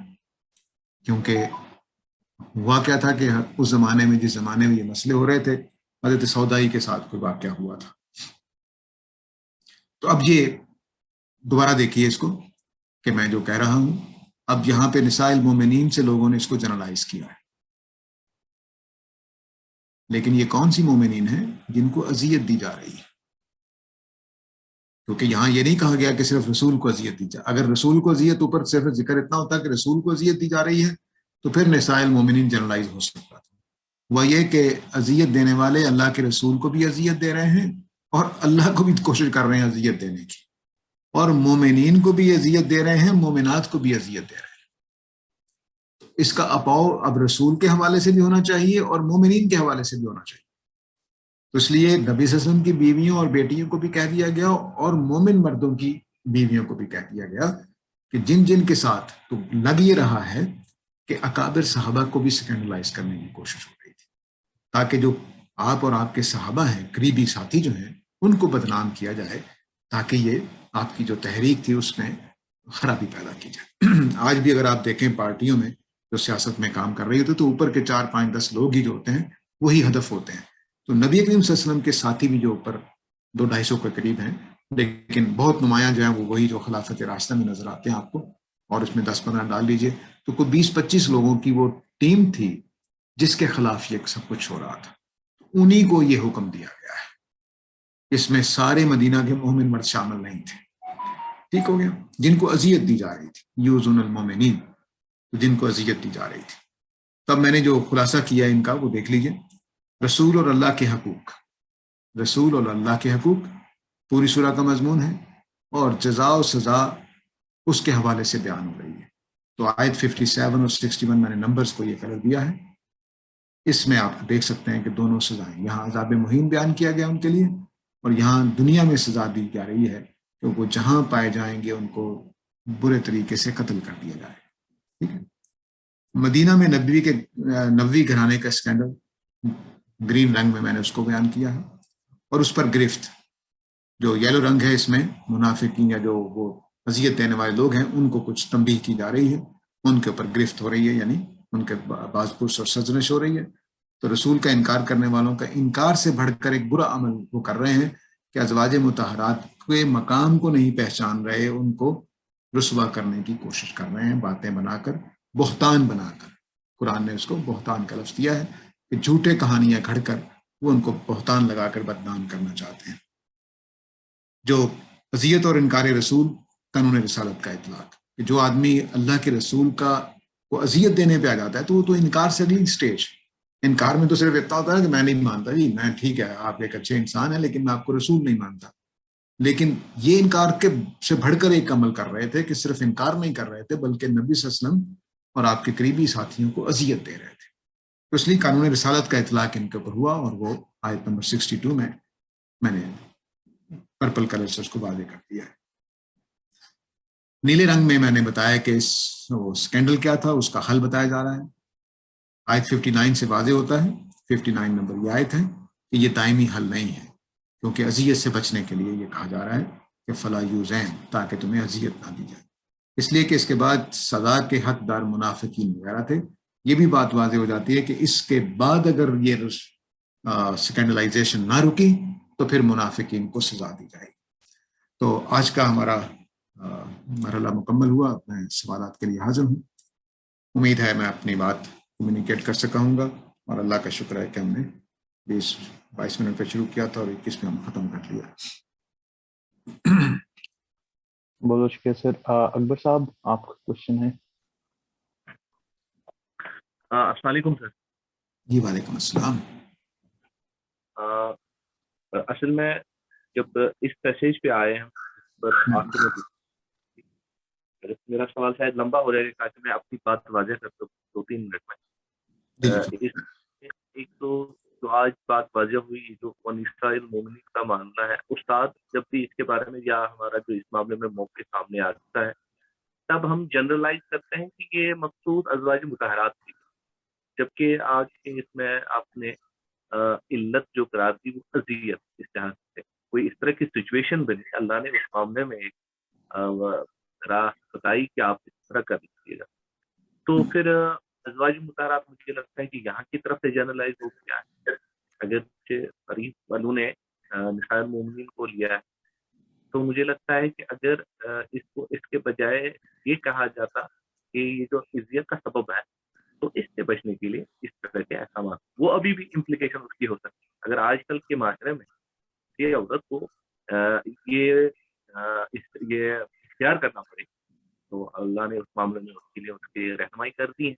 A: کیونکہ ہوا کیا تھا کہ اس زمانے میں، جس زمانے میں یہ مسئلے ہو رہے تھے، حضرت سودا ہی کے ساتھ کوئی واقعہ ہوا تھا. تو اب یہ دوبارہ دیکھیے اس کو کہ میں جو کہہ رہا ہوں، اب یہاں پہ نساء المومنین سے لوگوں نے اس کو جنرلائز کیا ہے. لیکن یہ کون سی مومنین ہیں؟ جن کو اذیت دی جا رہی ہے. کیونکہ یہاں یہ نہیں کہا گیا کہ صرف رسول کو اذیت دی جائے. اگر رسول کو اذیت، اوپر صرف ذکر اتنا ہوتا کہ رسول کو اذیت دی جا رہی ہے، تو پھر نساء المومنین جنرلائز ہو سکتا تھا. وہ یہ کہ اذیت دینے والے اللہ کے رسول کو بھی اذیت دے رہے ہیں اور اللہ کو بھی کوشش کر رہے ہیں اذیت دینے کی، اور مومنین کو بھی اذیت دے رہے ہیں، مومنات کو بھی اذیت دے رہے ہیں. اس کا اپاؤ اب رسول کے حوالے سے بھی ہونا چاہیے اور مومنین کے حوالے سے بھی ہونا چاہیے. تو اس لیے نبی صلی اللہ علیہ وسلم کی بیویوں اور بیٹیوں کو بھی کہہ دیا گیا اور مومن مردوں کی بیویوں کو بھی کہہ دیا گیا کہ جن کے ساتھ تو لگ یہ رہا ہے کہ اکابر صحابہ کو بھی سیکنڈلائز کرنے کی کوشش ہو رہی تھی، تاکہ جو آپ اور آپ کے صحابہ ہیں، قریبی ساتھی جو ہیں، ان کو بدنام کیا جائے، تاکہ یہ آپ کی جو تحریک تھی اس میں خرابی پیدا کی جائے. آج بھی اگر آپ دیکھیں پارٹیوں میں جو سیاست میں کام کر رہی ہوتی تو اوپر کے 4 5 10 لوگ ہی جو ہوتے ہیں وہی ہدف ہوتے ہیں. تو نبی کریم صلی اللہ علیہ وسلم کے ساتھی بھی جو اوپر 200-250 کے قریب ہیں، لیکن بہت نمایاں جو ہیں وہ وہی جو خلافت راستہ میں نظر آتے ہیں آپ کو. اور اس میں 10-15 ڈال لیجئے تو کوئی 20-25 لوگوں کی وہ ٹیم تھی جس کے خلاف یہ سب کچھ ہو رہا تھا. انہی کو یہ حکم دیا گیا ہے. اس میں سارے مدینہ کے مومن مرد شامل نہیں تھے. ٹھیک ہو گیا. جن کو اذیت دی جا رہی تھی، یوزون المومنین، جن کو اذیت دی جا رہی تھی. تب میں نے جو خلاصہ کیا ان کا وہ دیکھ لیجئے. رسول اور اللہ کے حقوق، رسول اور اللہ کے حقوق پوری سورہ کا مضمون ہے، اور جزا و سزا اس کے حوالے سے بیان ہو رہی ہے. تو آیت 57 اور 61 میں نے نمبرز کو یہ کلر دیا ہے. اس میں آپ دیکھ سکتے ہیں کہ دونوں سزائیں، یہاں عذاب مہین بیان کیا گیا ان کے لیے، اور یہاں دنیا میں سزا دی جا رہی ہے کہ وہ جہاں پائے جائیں گے ان کو برے طریقے سے قتل کر دیا جائے. ٹھیک ہے. مدینہ میں نبوی گھرانے کا اسکینڈل گرین رنگ میں نے اس کو بیان کیا ہے، اور اس پر گرفت جو یلو رنگ ہے، اس میں منافقین یا جو وہ اذیت دینے والے لوگ ہیں ان کو کچھ تنبیہ کی جا رہی ہے، ان کے اوپر گرفت ہو رہی ہے، یعنی ان کے باز پرس اور سرزنش ہو رہی ہے. تو رسول کا انکار کرنے والوں کا انکار سے بڑھ کر ایک برا عمل وہ کر رہے ہیں کہ ازواج مطہرات کے مقام کو نہیں پہچان رہے، ان کو رسوا کرنے کی کوشش کر رہے ہیں، باتیں بنا کر، بہتان بنا کر. قرآن نے اس کو بہتان کا لفظ دیا ہے کہ جھوٹے کہانیاں گھڑ کر وہ ان کو بہتان لگا کر بدنام کرنا چاہتے ہیں. جو اذیت اور انکار رسول، قانون رسالت کا اطلاق، کہ جو آدمی اللہ کے رسول کا وہ اذیت دینے پہ آ جاتا ہے تو وہ تو انکار سے اگلی سٹیج. انکار میں تو صرف اتنا ہوتا ہے کہ میں نہیں مانتا، جی میں ٹھیک ہے آپ ایک اچھے انسان ہیں لیکن میں آپ کو رسول نہیں مانتا. لیکن یہ انکار کے سے بڑھ کر ایک عمل کر رہے تھے کہ صرف انکار نہیں کر رہے تھے بلکہ نبی صلی اللہ علیہ وسلم اور آپ کے قریبی ساتھیوں کو اذیت دے رہے تھے. تو اس لیے قانون رسالت کا اطلاق ان کے اوپر ہوا، اور وہ آیت نمبر 62 میں نے پرپل کلر سے اس کو واضح کر دیا ہے. نیلے رنگ میں نے بتایا کہ اسکینڈل کیا تھا، اس کا حل بتایا جا رہا ہے. آیت 59 سے واضح ہوتا ہے، 59 نمبر یہ آیت ہے کہ یہ دائمی حل نہیں ہے، کیونکہ اذیت سے بچنے کے لیے یہ کہا جا رہا ہے کہ فلا یوزین، تاکہ تمہیں اذیت نہ دی جائے. اس لیے کہ اس کے بعد سزا کے حقدار منافقین وغیرہ تھے. یہ بھی بات واضح ہو جاتی ہے کہ اس کے بعد اگر یہ سیکنڈلائزیشن نہ رکی تو پھر منافقین کو سزا دی جائے گی. تو آج کا ہمارا مرحلہ مکمل ہوا. میں سوالات کے لیے حاضر ہوں. امید ہے میں اپنی بات کمیونیکیٹ کر سکا ہوں گا, اور اللہ کا شکر ہے کہ ہم نے 22 منٹ پہ شروع کیا تھا اور 21 میں ہم ختم کر لیا.
B: بہت شکریہ سر. اکبر صاحب آپ کا کوشچن ہے.
C: السلام علیکم سر.
A: جی وعلیکم السلام.
C: اصل میں جب اس پیسیج پہ آئے ہیں پر آخر میں میرا سوال شاید لمبا ہو جائے گا تاکہ میں اپنی بات واضح کر سکوں 2-3 منٹ میں. ایک تو جو آج بات واضح ہوئی جو نساء المومنین کا معاملہ ہے, استاد جب بھی اس کے بارے میں یا ہمارا جو اس معاملے میں موقع سامنے آتا ہے تب ہم جنرلائز کرتے ہیں کہ یہ مقصود ازواج مطہرات تھی, جبکہ آج کے اس میں آپ نے علت جو قرار دی وہ اذیت. اس لحاظ سے کوئی اس طرح کی سچویشن بنی, اللہ نے اس معاملے میں ایک راہ بتائی کہ آپ اس طرح کر لیجیے گا. تو پھر ازواج مطہرات مجھے لگتا ہے کہ یہاں کی طرف سے جنرلائز ہو گیا ہے. اگر قریب والوں نے نساء المومنین کو لیا ہے تو مجھے لگتا ہے کہ اگر اس کے بجائے یہ کہا جاتا کہ یہ جو اذیت کا سبب ہے تو اس سے بچنے کے لیے اس طرح کے احکامات وہ ابھی بھی امپلیکیشن اس کی ہو سکتی ہے. اگر آج کل کے معاشرے میں یہ عورت کو یہ اختیار کرنا پڑے تو اللہ نے اس معاملے میں اس کے لیے اس کی رہنمائی کر دی ہے.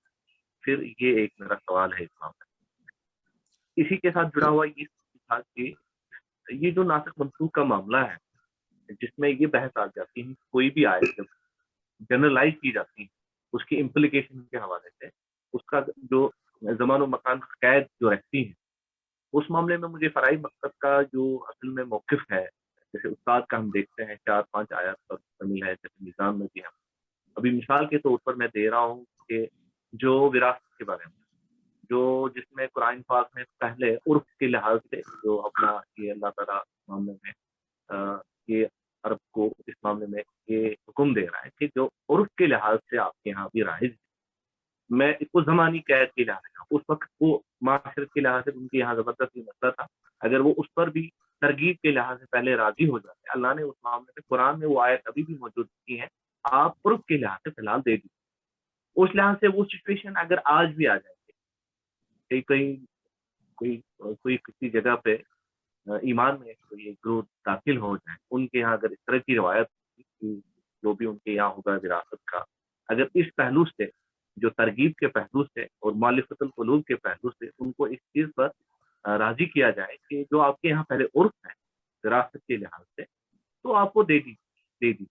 C: پھر یہ ایک میرا سوال ہے اس معاملے میں. اسی کے ساتھ جڑا ہوا یہ تھا کہ یہ جو ناسخ منسوخ کا معاملہ ہے جس میں یہ بحث آ جاتی ہے کوئی بھی آئے جب جنرلائز کی جاتی ہے اس کی امپلیکیشن کے حوالے سے اس کا جو زمان و مکان قید جو رہتی ہے اس معاملے میں مجھے فرعی مقصد کا جو اصل میں موقف ہے جیسے استاد کا ہم دیکھتے ہیں 4-5 آیات پر شامل ہے, جیسے نظام میں بھی ہم ابھی مثال کے طور پر میں دے رہا ہوں کہ جو وراثت کے بارے میں جو جس میں قرآن پاک میں پہلے عرف کے لحاظ سے جو اپنا یہ اللہ تعالیٰ معاملے میں یہ عرب کو اس معاملے میں یہ حکم دے رہا ہے کہ جو عرف کے لحاظ سے آپ کے یہاں بھی رائج, میں اس کو زمانی قید کے لحاظ سے اس وقت وہ معاشرت کے لحاظ سے ان کے یہاں زبردست مسئلہ تھا, اگر وہ اس پر بھی ترغیب کے لحاظ سے پہلے راضی ہو جاتے اللہ نے اس معاملے میں قرآن میں وہ آیت ابھی بھی موجود کی ہے آپ عرف کے لحاظ سے فی الحال دے دیجیے. اس لحاظ سے وہ سچویشن اگر آج بھی آ جائے گی کوئی کسی جگہ پہ ایمان میں کوئی ایک گروہ داخل ہو جائے ان کے یہاں اگر اس طرح کی روایت جو بھی ان کے یہاں ہوگا وراثت کا, اگر اس پہلو سے جو ترغیب کے پہلو سے اور مؤلفۃ القلوب کے پہلو سے ان کو اس چیز پر راضی کیا جائے کہ جو آپ کے یہاں پہلے عرف ہے وراثت کے لحاظ سے تو آپ کو دے دی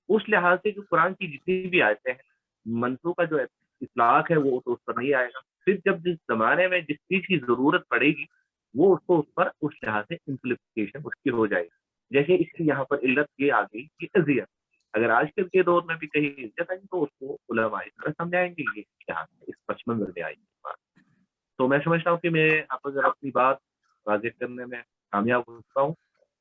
C: اس لحاظ سے جو قرآن کی جتنی بھی آیتیں ہیں منسوخ کا جو اطلاق ہے وہ تو اس پر نہیں آئے گا. پھر جب جس زمانے میں جس چیز کی ضرورت پڑے گی وہ اس کو اس پر اس لحاظ سے امپلیکیشن اس کی ہو جائے گی. جیسے اس کی یہاں پر علت یہ آ گئی کہ اذیت, اگر آج کل کے دور میں بھی کہیں عزت آئی تو اس کو علماء اس طرح سمجھائیں گے یہ لحاظ سے اس 55 میں آئی بات. تو میں سمجھتا ہوں کہ میں اگر اپنی بات واضح کرنے میں کامیاب ہوتا ہوں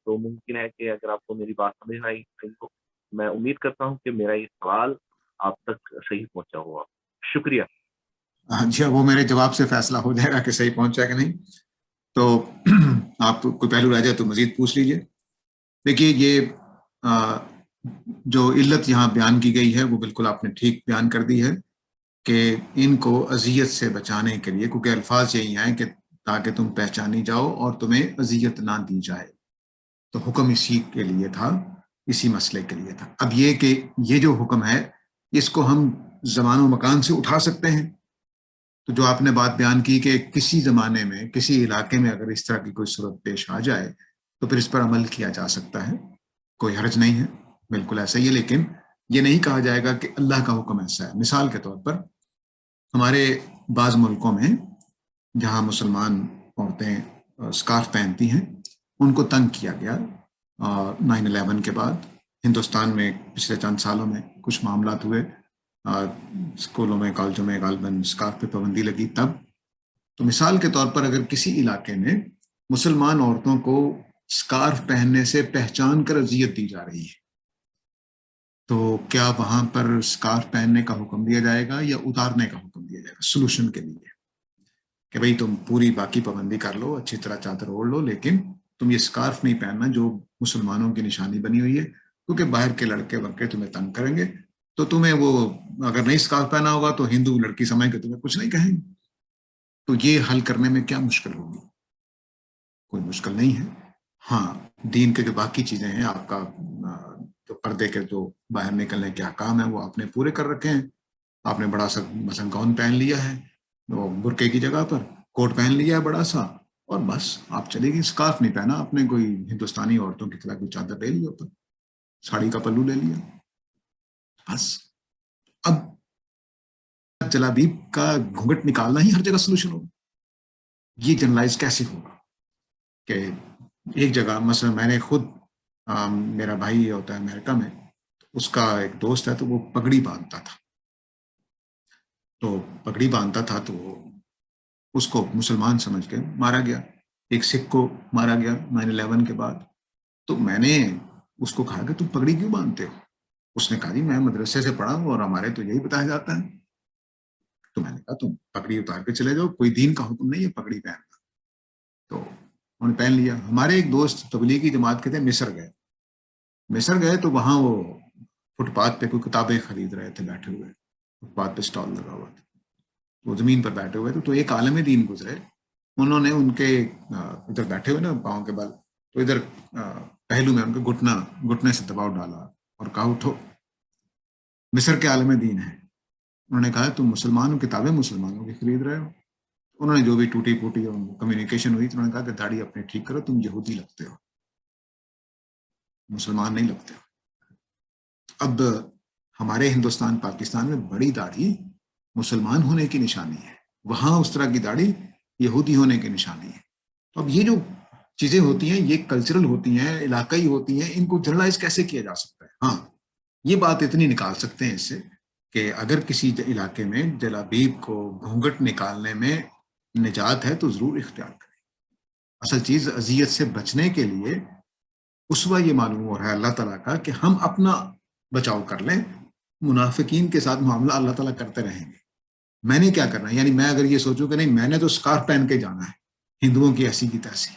C: تو ممکن ہے کہ اگر آپ کو میری بات سمجھ آئی تو میں امید کرتا ہوں کہ میرا یہ سوال آپ تک صحیح پہنچا ہوا. شکریہ.
A: جی وہ میرے جواب سے فیصلہ ہو جائے گا کہ صحیح پہنچا کہ نہیں. تو آپ کوئی پہلو رہ جائے تو مزید پوچھ لیجئے. دیکھیے یہ جو علت یہاں بیان کی گئی ہے وہ بالکل آپ نے ٹھیک بیان کر دی ہے کہ ان کو اذیت سے بچانے کے لیے, کیونکہ الفاظ یہی ہیں کہ تاکہ تم پہچانی جاؤ اور تمہیں اذیت نہ دی جائے, تو حکم اسی کے لیے تھا, اسی مسئلے کے لیے تھا. اب یہ کہ یہ جو حکم ہے اس کو ہم زمان و مکان سے اٹھا سکتے ہیں. تو جو آپ نے بات بیان کی کہ کسی زمانے میں کسی علاقے میں اگر اس طرح کی کوئی صورت پیش آ جائے تو پھر اس پر عمل کیا جا سکتا ہے, کوئی حرج نہیں ہے, بالکل ایسا ہی ہے. لیکن یہ نہیں کہا جائے گا کہ اللہ کا حکم ایسا ہے. مثال کے طور پر ہمارے بعض ملکوں میں جہاں مسلمان عورتیں سکارف پہنتی ہیں ان کو تنگ کیا گیا 9/11 کے بعد. ہندوستان میں پچھلے چند سالوں میں کچھ معاملات ہوئے, اسکولوں میں کالجوں میں غالباً اسکارف پہ پابندی لگی تب. تو مثال کے طور پر اگر کسی علاقے میں مسلمان عورتوں کو اسکارف پہننے سے پہچان کر اذیت دی جا رہی ہے تو کیا وہاں پر اسکارف پہننے کا حکم دیا جائے گا یا اتارنے کا حکم دیا جائے گا سولوشن کے لیے کہ بھئی تم پوری باقی پابندی کر لو, اچھی طرح چادر اوڑھ لو, لیکن تم یہ اسکارف نہیں پہننا جو مسلمانوں کی نشانی بنی ہوئی ہے, کیونکہ باہر کے لڑکے ورکے تمہیں تنگ کریں گے, تو تمہیں وہ اگر نہیں اسکارف پہنا ہوگا تو ہندو لڑکی سمجھ کے تمہیں کچھ نہیں کہیں گے. تو یہ حل کرنے میں کیا مشکل ہوگی؟ کوئی مشکل نہیں ہے. ہاں, دین کے جو باقی چیزیں ہیں, آپ کا جو پردے کے جو باہر نکلنے کے احکام ہیں وہ آپ نے پورے کر رکھے ہیں. آپ نے بڑا سا مثلا گاؤن پہن لیا ہے, وہ برقعے کی جگہ پر کوٹ پہن لیا ہے بڑا سا, اور بس آپ چلے گی. اسکارف نہیں پہنا آپ نے, کوئی ہندوستانی عورتوں کی طرح کوئی چادر لے لیا, اوپر ساڑی کا پلو لے لیا, بس. اب جلابیب کا گھونگٹ نکالنا ہی ہر جگہ سولوشن ہوگا. یہ جنرلائز کیسے ہوگا کہ ایک جگہ مثلا میں نے خود میرا بھائی ہوتا ہے امریکہ میں, اس کا ایک دوست ہے تو وہ پگڑی باندھتا تھا, تو پگڑی باندھتا تھا تو اس کو مسلمان سمجھ کے مارا گیا. ایک سکھ کو مارا گیا 9/11 کے بعد. تو میں نے اس کو کہا کہ تم پگڑی کیوں باندھتے ہو؟ اس نے کہا جی میں مدرسے سے پڑھا ہوں اور ہمارے تو یہی بتایا جاتا ہے. تو میں نے کہا تم پگڑی اتار کے چلے جاؤ, کوئی دین کا حکم نہیں ہے پگڑی پہننا. تو انہوں نے پہن لیا. ہمارے ایک دوست تبلیغی جماعت کے تھے, مصر گئے تو وہاں وہ فٹ پاتھ پہ کوئی کتابیں خرید رہے تھے, بیٹھے ہوئے فٹ پاتھ پہ اسٹال لگا ہوا تھا, وہ زمین پر بیٹھے ہوئے تھے. تو ایک عالم دین گزرے, انہوں نے ان کے ادھر بیٹھے ہوئے نا پاؤں کے بل, تو ادھر پہلو میں ان کے گھٹنے سے دباؤ ڈالا اور کہا اٹھو, مصر کے عالم دین ہے. انہوں نے کہا تم مسلمانوں کتابیں مسلمانوں کی خرید رہے ہو. انہوں نے جو بھی ٹوٹی پھوٹی کمیونیکیشن ہوئی, تو انہوں نے کہا کہ داڑھی اپنے ٹھیک کرو, تم یہودی لگتے ہو, مسلمان نہیں لگتے ہو. اب ہمارے ہندوستان پاکستان میں بڑی داڑھی مسلمان ہونے کی نشانی ہے, وہاں اس طرح کی داڑھی یہودی ہونے کی نشانی ہے. تو اب یہ جو چیزیں ہوتی ہیں یہ کلچرل ہوتی ہیں, علاقائی ہوتی ہیں, ان کو جنرلائز کیسے کیا جا سکتا ہے؟ ہاں, یہ بات اتنی نکال سکتے ہیں اس سے کہ اگر کسی علاقے میں جلابیب کو گھونگھٹ نکالنے میں نجات ہے تو ضرور اختیار کریں. اصل چیز اذیت سے بچنے کے لیے اسوہ یہ معلوم ہو رہا ہے اللہ تعالیٰ کا کہ ہم اپنا بچاؤ کر لیں, منافقین کے ساتھ معاملہ اللہ تعالیٰ کرتے رہیں گے. میں نے کیا کرنا ہے, یعنی میں اگر یہ سوچوں کہ نہیں میں نے تو اسکارف پہن کے جانا ہے ہندوؤں کی ایسی کی تیسی,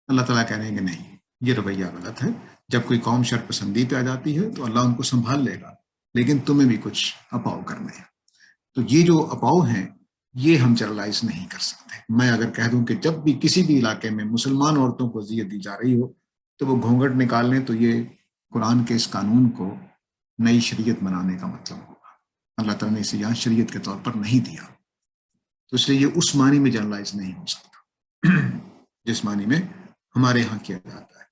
A: اللہ تعالیٰ کہہ رہے ہیں کہ نہیں, یہ رویہ غلط ہے. جب کوئی قوم شر پسندی پہ آ جاتی ہے تو اللہ ان کو سنبھال لے گا, لیکن تمہیں بھی کچھ اپاؤ کرنے ہیں. تو یہ جو اپاؤ ہیں یہ ہم جنرلائز نہیں کر سکتے. میں اگر کہہ دوں کہ جب بھی کسی بھی علاقے میں مسلمان عورتوں کو اذیت دی جا رہی ہو تو وہ گھونگھٹ نکال لیں, تو یہ قرآن کے اس قانون کو نئی شریعت بنانے کا مطلب ہوگا. اللہ تعالیٰ نے اسے یہاں شریعت کے طور پر نہیں دیا, تو اس لیے یہ اس معنی میں جنرلائز نہیں ہو سکتا جس معنی میں ہمارے ہاں کیا جاتا ہے.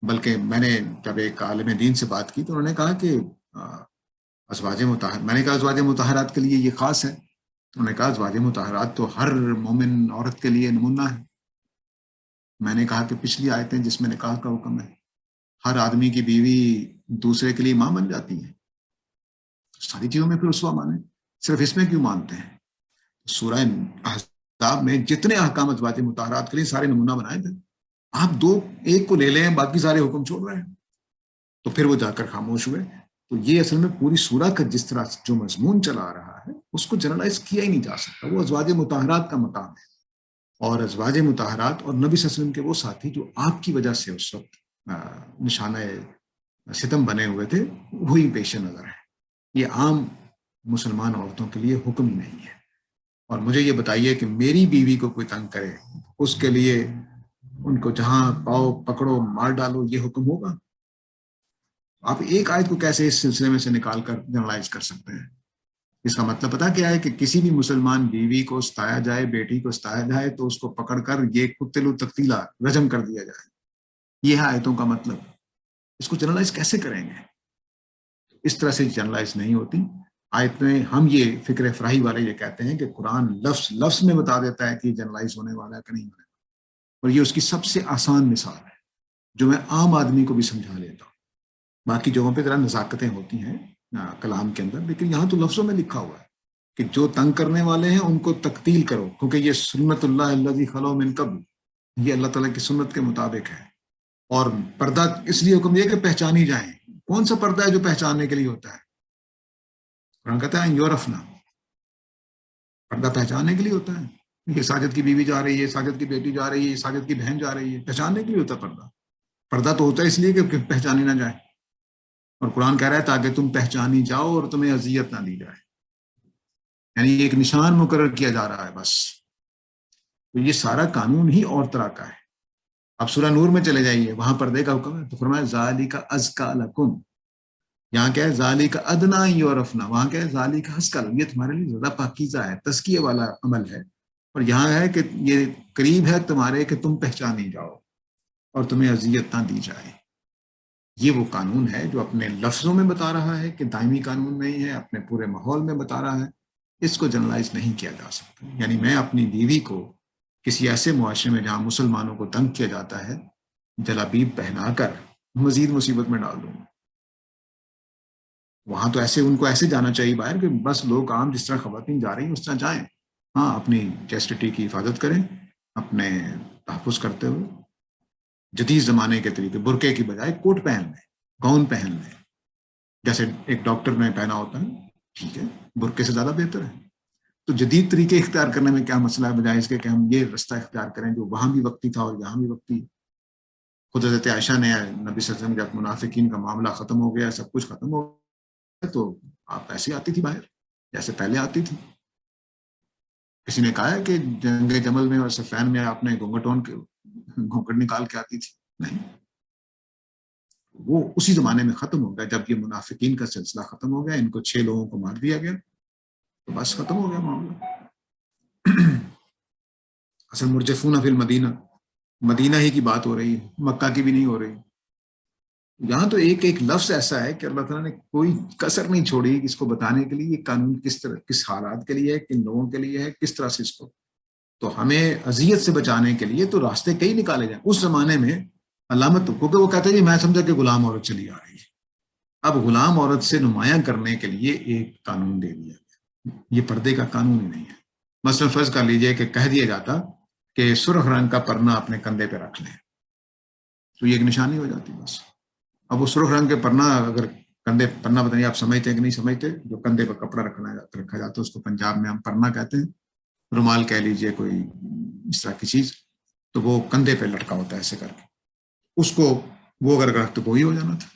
A: بلکہ میں نے جب ایک عالم دین سے بات کی تو انہوں نے کہا کہ ازواج مطہر, میں نے کہا ازواج مطہرات کے لیے یہ خاص ہے. انہوں نے کہا ازواج مطہرات تو ہر مومن عورت کے لیے نمونہ ہے. میں نے کہا کہ پچھلی آیتیں جس میں نکاح کا حکم ہے, ہر آدمی کی بیوی دوسرے کے لیے ماں بن جاتی ہے, ساری چیزوں میں پھر اسوہ مانے, صرف اس میں کیوں مانتے ہیں؟ سورہ احزاب میں جتنے احکام ازواج مطہرات کے لیے سارے نمونہ بنائے تھے, آپ ایک کو لے لیں, باقی سارے حکم چھوڑ رہے ہیں. تو پھر وہ جا کر خاموش ہوئے. تو یہ اصل میں پوری سورہ کا جس طرح جو مضمون چلا رہا ہے اس کو جنرلائز کیا ہی نہیں جا سکتا. وہ ازواج مطہرات کا مقام ہے, اور ازواج مطہرات اور نبی صلی اللہ علیہ وسلم کے وہ ساتھی جو آپ کی وجہ سے اس وقت نشانہ ستم بنے ہوئے تھے, وہی پیش نظر ہے. یہ عام مسلمان عورتوں کے لیے حکم ہی نہیں ہے. اور مجھے یہ بتائیے کہ میری بیوی کو کوئی تنگ کرے, اس کے لیے ان کو جہاں پاؤ پکڑو مار ڈالو, یہ حکم ہوگا؟ آپ ایک آیت کو کیسے اس سلسلے میں سے نکال کر جنرلائز کر سکتے ہیں؟ اس کا مطلب پتا کیا ہے کہ کسی بھی مسلمان بیوی کو ستایا جائے, بیٹی کو ستایا جائے تو اس کو پکڑ کر یہ قتل تقتیلا رجم کر دیا جائے. یہ ہے آیتوں کا مطلب. اس کو جنرلائز کیسے کریں گے؟ اس طرح سے جنرلائز نہیں ہوتی. آیت میں ہم یہ فکر افراحی والے یہ کہتے ہیں کہ قرآن لفظ میں بتا دیتا ہے کہ جنرلائز ہونے والا ہے کہ نہیں ہونے والا, اور یہ اس کی سب سے آسان مثال ہے جو میں عام آدمی کو بھی سمجھا لیتا ہوں. باقی جگہوں پہ ذرا نزاکتیں ہوتی ہیں کلام کے اندر, لیکن یہاں تو لفظوں میں لکھا ہوا ہے کہ جو تنگ کرنے والے ہیں ان کو تقتیل کرو, کیونکہ یہ سنت اللہ الذی خلو من قبل, یہ اللہ تعالیٰ کی سنت کے مطابق ہے. اور پردہ اس لیے حکم دیا کہ پہچانی جائیں, کون سا پردہ ہے جو پہچاننے کے لیے ہوتا ہے؟ قرآن کہتا ہے یورفنا، پردہ پہچاننے کے لیے ہوتا ہے. یہ ساجد کی بیوی جا رہی ہے، ساجد کی بیٹی جا رہی ہے، ساجد کی بہن جا رہی ہے، پہچاننے کے لیے ہوتا ہے پردہ. پردہ تو ہوتا ہے اس لیے کہ پہچانی نہ جائے، اور قرآن کہہ رہا ہے تاکہ تم پہچانی جاؤ اور تمہیں اذیت نہ دی جائے. یعنی ایک نشان مقرر کیا جا رہا ہے بس. تو یہ سارا قانون ہی اور طرح کا ہے. اب سورہ نور میں چلے جائیے، وہاں پردے کا حکم ہے، تو فرمایا ذالک ازکا لکم. یہاں کیا ہے؟ ذالک ادنا یعرفنا. وہاں کیا ہے؟ ذالک ازکا لکم. یہ تمہارے لیے زیادہ پاکیزہ ہے، تزکیے والا عمل ہے. اور یہاں ہے کہ یہ قریب ہے تمہارے کہ تم پہچانی جاؤ اور تمہیں اذیت نہ دی جائے. یہ وہ قانون ہے جو اپنے لفظوں میں بتا رہا ہے کہ دائمی قانون نہیں ہے، اپنے پورے ماحول میں بتا رہا ہے. اس کو جنرلائز نہیں کیا جا سکتا. یعنی میں اپنی بیوی کو کسی ایسے معاشرے میں جہاں مسلمانوں کو تنگ کیا جاتا ہے جلابیب پہنا کر مزید مصیبت میں ڈال دوں گا. وہاں تو ایسے ان کو ایسے جانا چاہیے باہر کہ بس لوگ عام جس طرح خواتین جا رہی ہیں اس طرح جائیں. ہاں، اپنی چیسٹٹی کی حفاظت کریں، اپنے تحفظ کرتے ہوئے جدید زمانے کے طریقے، برقعے کی بجائے کوٹ پہن لیں، گاؤن پہن لیں، جیسے ایک ڈاکٹر نے پہنا ہوتا ہے. ٹھیک ہے، برقعے سے زیادہ بہتر ہے. تو جدید طریقے اختیار کرنے میں کیا مسئلہ ہے، بجائے اس کے کہ ہم یہ رستہ اختیار کریں جو وہاں بھی وقتی تھا اور یہاں بھی وقتی. خود حضرت عائشہ نے نبی صلی اللہ علیہ وسلم جب منافقین کا معاملہ ختم ہو گیا، سب کچھ ختم ہو گیا، تو آپ ایسے آتی تھی باہر جیسے پہلے آتی تھی. کسی نے کہا ہے کہ جنگ جمل میں اور صفین میں آپ نے گھونگھٹ نکال کے آتی تھی؟ نہیں. وہ اسی زمانے میں ختم ہو گیا جب یہ منافقین کا سلسلہ ختم ہو گیا. ان کو 6 لوگوں کو مار دیا گیا تو بس ختم ہو گیا معاملہ. اصل مرجفون فی المدینہ، مدینہ ہی کی بات ہو رہی ہے، مکہ کی بھی نہیں ہو رہی. یہاں تو ایک ایک لفظ ایسا ہے کہ اللہ تعالیٰ نے کوئی کسر نہیں چھوڑی اس کو بتانے کے لیے یہ قانون کس طرح، کس حالات کے لیے ہے، کن لوگوں کے لیے ہے، کس طرح سے اس کو. تو ہمیں اذیت سے بچانے کے لیے تو راستے کئی نکالے جائیں. اس زمانے میں علامت، کیونکہ وہ کہتے ہیں جی میں سمجھا کہ غلام عورت چلی آ رہی ہے. اب غلام عورت سے نمایاں کرنے کے لیے ایک قانون دے دیا گیا. یہ پردے کا قانون ہی نہیں ہے. مثلا فرض کر لیجئے کہ کہہ دیا جاتا کہ سرخ رنگ کا پرنا اپنے کندھے پہ رکھ لیں، تو یہ ایک نشانی ہو جاتی بس. اب وہ سرخ رنگ کے پرنا اگر کندھے، پرنا پتہ نہیں آپ سمجھتے ہیں کہ نہیں سمجھتے، جو کندھے پہ کپڑا رکھا جاتا ہے اس کو پنجاب میں ہم پرنا کہتے ہیں، رومال کہہ لیجئے، کوئی اس طرح کی چیز، تو وہ کندھے پہ لٹکا ہوتا ہے ایسے کر کے. اس کو وہ اگر رکھتے تو وہی ہو جانا تھا.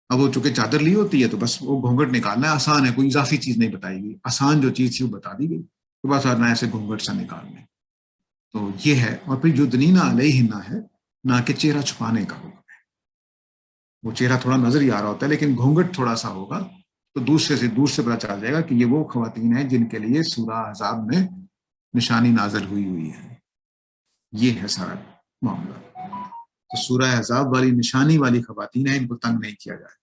A: اب وہ چونکہ چادر لی ہوتی ہے تو بس وہ گھونگھٹ نکالنا ہے، آسان ہے، کوئی اضافی چیز نہیں بتائی گئی، آسان جو چیز تھی وہ بتا دی گئی، تو بس نہ ایسے گھونگھٹ سے نکال لیں. تو یہ ہے. اور پھر جو دنینا علیہ نہ ہے، نہ کہ چہرہ چھپانے کا ہوگا. وہ چہرہ تھوڑا نظر ہی آ رہا ہوتا ہے لیکن گھونگھٹ تھوڑا سا ہوگا تو دور سے پتہ چل جائے گا کہ یہ وہ خواتین ہیں جن کے لیے سورہ احزاب میں نشانی نازل ہوئی ہے. یہ ہے سارا معاملہ. تو سورہ احزاب والی نشانی والی خواتین ہیں، ان کو تنگ نہیں کیا جائے.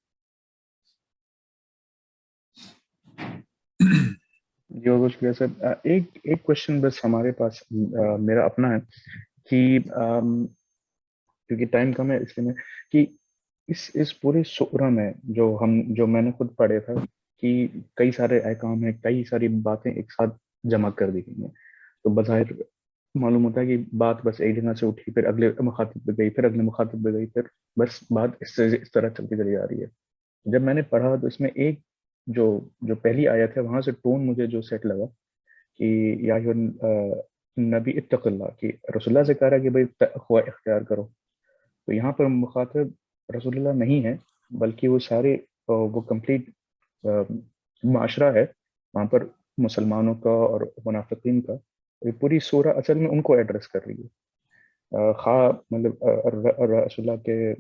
B: جی بہت شکریہ سر. ایک کوشچن بس ہمارے پاس میرا اپنا ہے کہ کیونکہ ٹائم کم ہے اس لیے میں کہ اس پورے سورہ میں جو میں نے خود پڑھے تھا کہ کئی سارے احکام ہیں، کئی ساری باتیں ایک ساتھ جمع کر دی گئی ہیں. تو بظاہر معلوم ہوتا ہے کہ بات بس ایک جگہ سے اٹھی، پھر اگلے مخاطب پہ گئی، پھر اگلے مخاطب پہ گئی، پھر بس بات اس طرح چلتی چلی جا رہی ہے. جب میں نے پڑھا تو اس میں ایک جو پہلی آیت ہے وہاں سے ٹون مجھے جو سیٹ لگا کہ یا نبی اتق اللہ، کہ رسول اللہ سے کہہ رہا کہ بھائی تقوی اختیار کرو. تو یہاں پر مخاطب رسول اللہ نہیں ہے بلکہ وہ سارے وہ کمپلیٹ معاشرہ ہے وہاں پر، مسلمانوں کا اور منافقین کا. یہ پوری سورہ اصل میں ان کو ایڈریس کر رہی ہے. خواہ مطلب رسول اللہ کے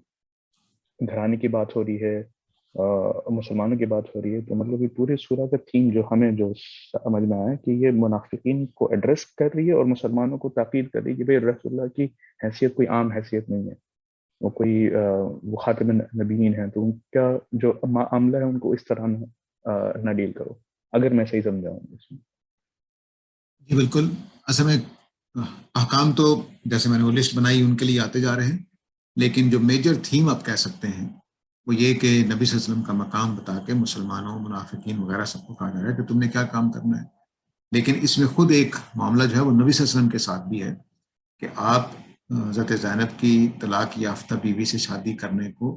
B: گھرانے کی بات ہو رہی ہے، مسلمانوں کی بات ہو رہی ہے. تو مطلب یہ پورے سورہ کا تھیم جو ہمیں جو سمجھ میں آیا کہ یہ منافقین کو ایڈریس کر رہی ہے اور مسلمانوں کو تاکید کر رہی ہے کہ بھائی رسول اللہ کی حیثیت کوئی عام حیثیت نہیں ہے، وہ کوئی وہ خاتم نبیین ہیں، تو ان کا جو معاملہ ہے ان کو اس طرح نہ ڈیل کرو، اگر میں صحیح سمجھا ہوں اس میں.
A: جی بالکل. اصل میں احکام تو جیسے میں نے وہ لسٹ بنائی ان کے لیے آتے جا رہے ہیں، لیکن جو میجر تھیم آپ کہہ سکتے ہیں وہ یہ کہ نبی صلی اللہ علیہ وسلم کا مقام بتا کے مسلمانوں، منافقین وغیرہ سب کو کہا جا رہا ہے کہ تم نے کیا کام کرنا ہے. لیکن اس میں خود ایک معاملہ جو ہے وہ نبی صلی اللہ علیہ وسلم کے ساتھ بھی ہے کہ آپ حضرت زینب کی طلاق یافتہ بیوی سے شادی کرنے کو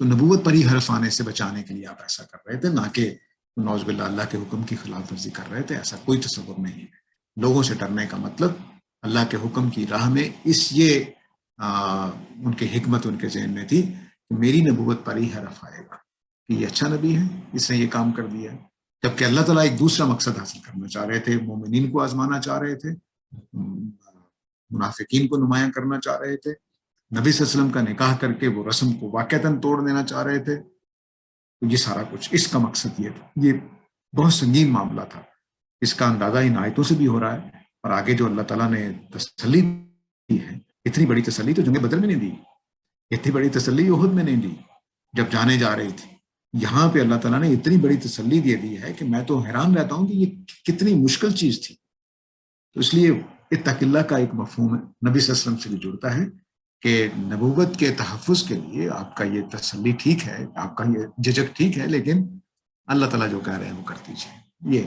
A: تو نبوت پر ہی حرف آنے سے بچانے کے لیے آپ ایسا کر رہے تھے، نہ کہ نعوذ باللہ اللہ کے حکم کی خلاف ورزی کر رہے تھے. ایسا کوئی تصور نہیں ہے. لوگوں سے ڈرنے کا مطلب اللہ کے حکم کی راہ میں ان کی حکمت ان کے ذہن میں تھی کہ میری نبوت پر ہی حرف آئے گا کہ یہ اچھا نبی ہے، اس نے یہ کام کر دیا. جبکہ اللہ تعالیٰ ایک دوسرا مقصد حاصل کرنا چاہ رہے تھے، مومنین کو آزمانا چاہ رہے تھے، منافقین کو نمایاں کرنا چاہ رہے تھے، نبی صلی اللہ علیہ وسلم کا نکاح کر کے وہ رسم کو واقعتاً توڑ دینا چاہ رہے تھے. تو یہ سارا کچھ اس کا مقصد یہ تھا. یہ بہت سنگین معاملہ تھا. اس کا اندازہ ان آیتوں سے بھی ہو رہا ہے، اور آگے جو اللہ تعالیٰ نے تسلی دی ہے، اتنی بڑی تسلی تو جنگ بدر میں نہیں دی، اتنی بڑی تسلی احد میں نہیں دی جب جانے جا رہی تھی. یہاں پہ اللہ تعالیٰ نے اتنی بڑی تسلی دے دی ہے کہ میں تو حیران رہتا ہوں کہ یہ کتنی مشکل چیز تھی. تو اس لیے اتق اللہ کا ایک مفہوم ہے نبی صلی اللہ علیہ وسلم سے بھی جڑتا ہے کہ نبوت کے تحفظ کے لیے آپ کا یہ تسلی ٹھیک ہے، آپ کا یہ جھجک ٹھیک ہے، لیکن اللہ تعالیٰ جو کہہ رہے ہیں وہ کر دیجیے. یہ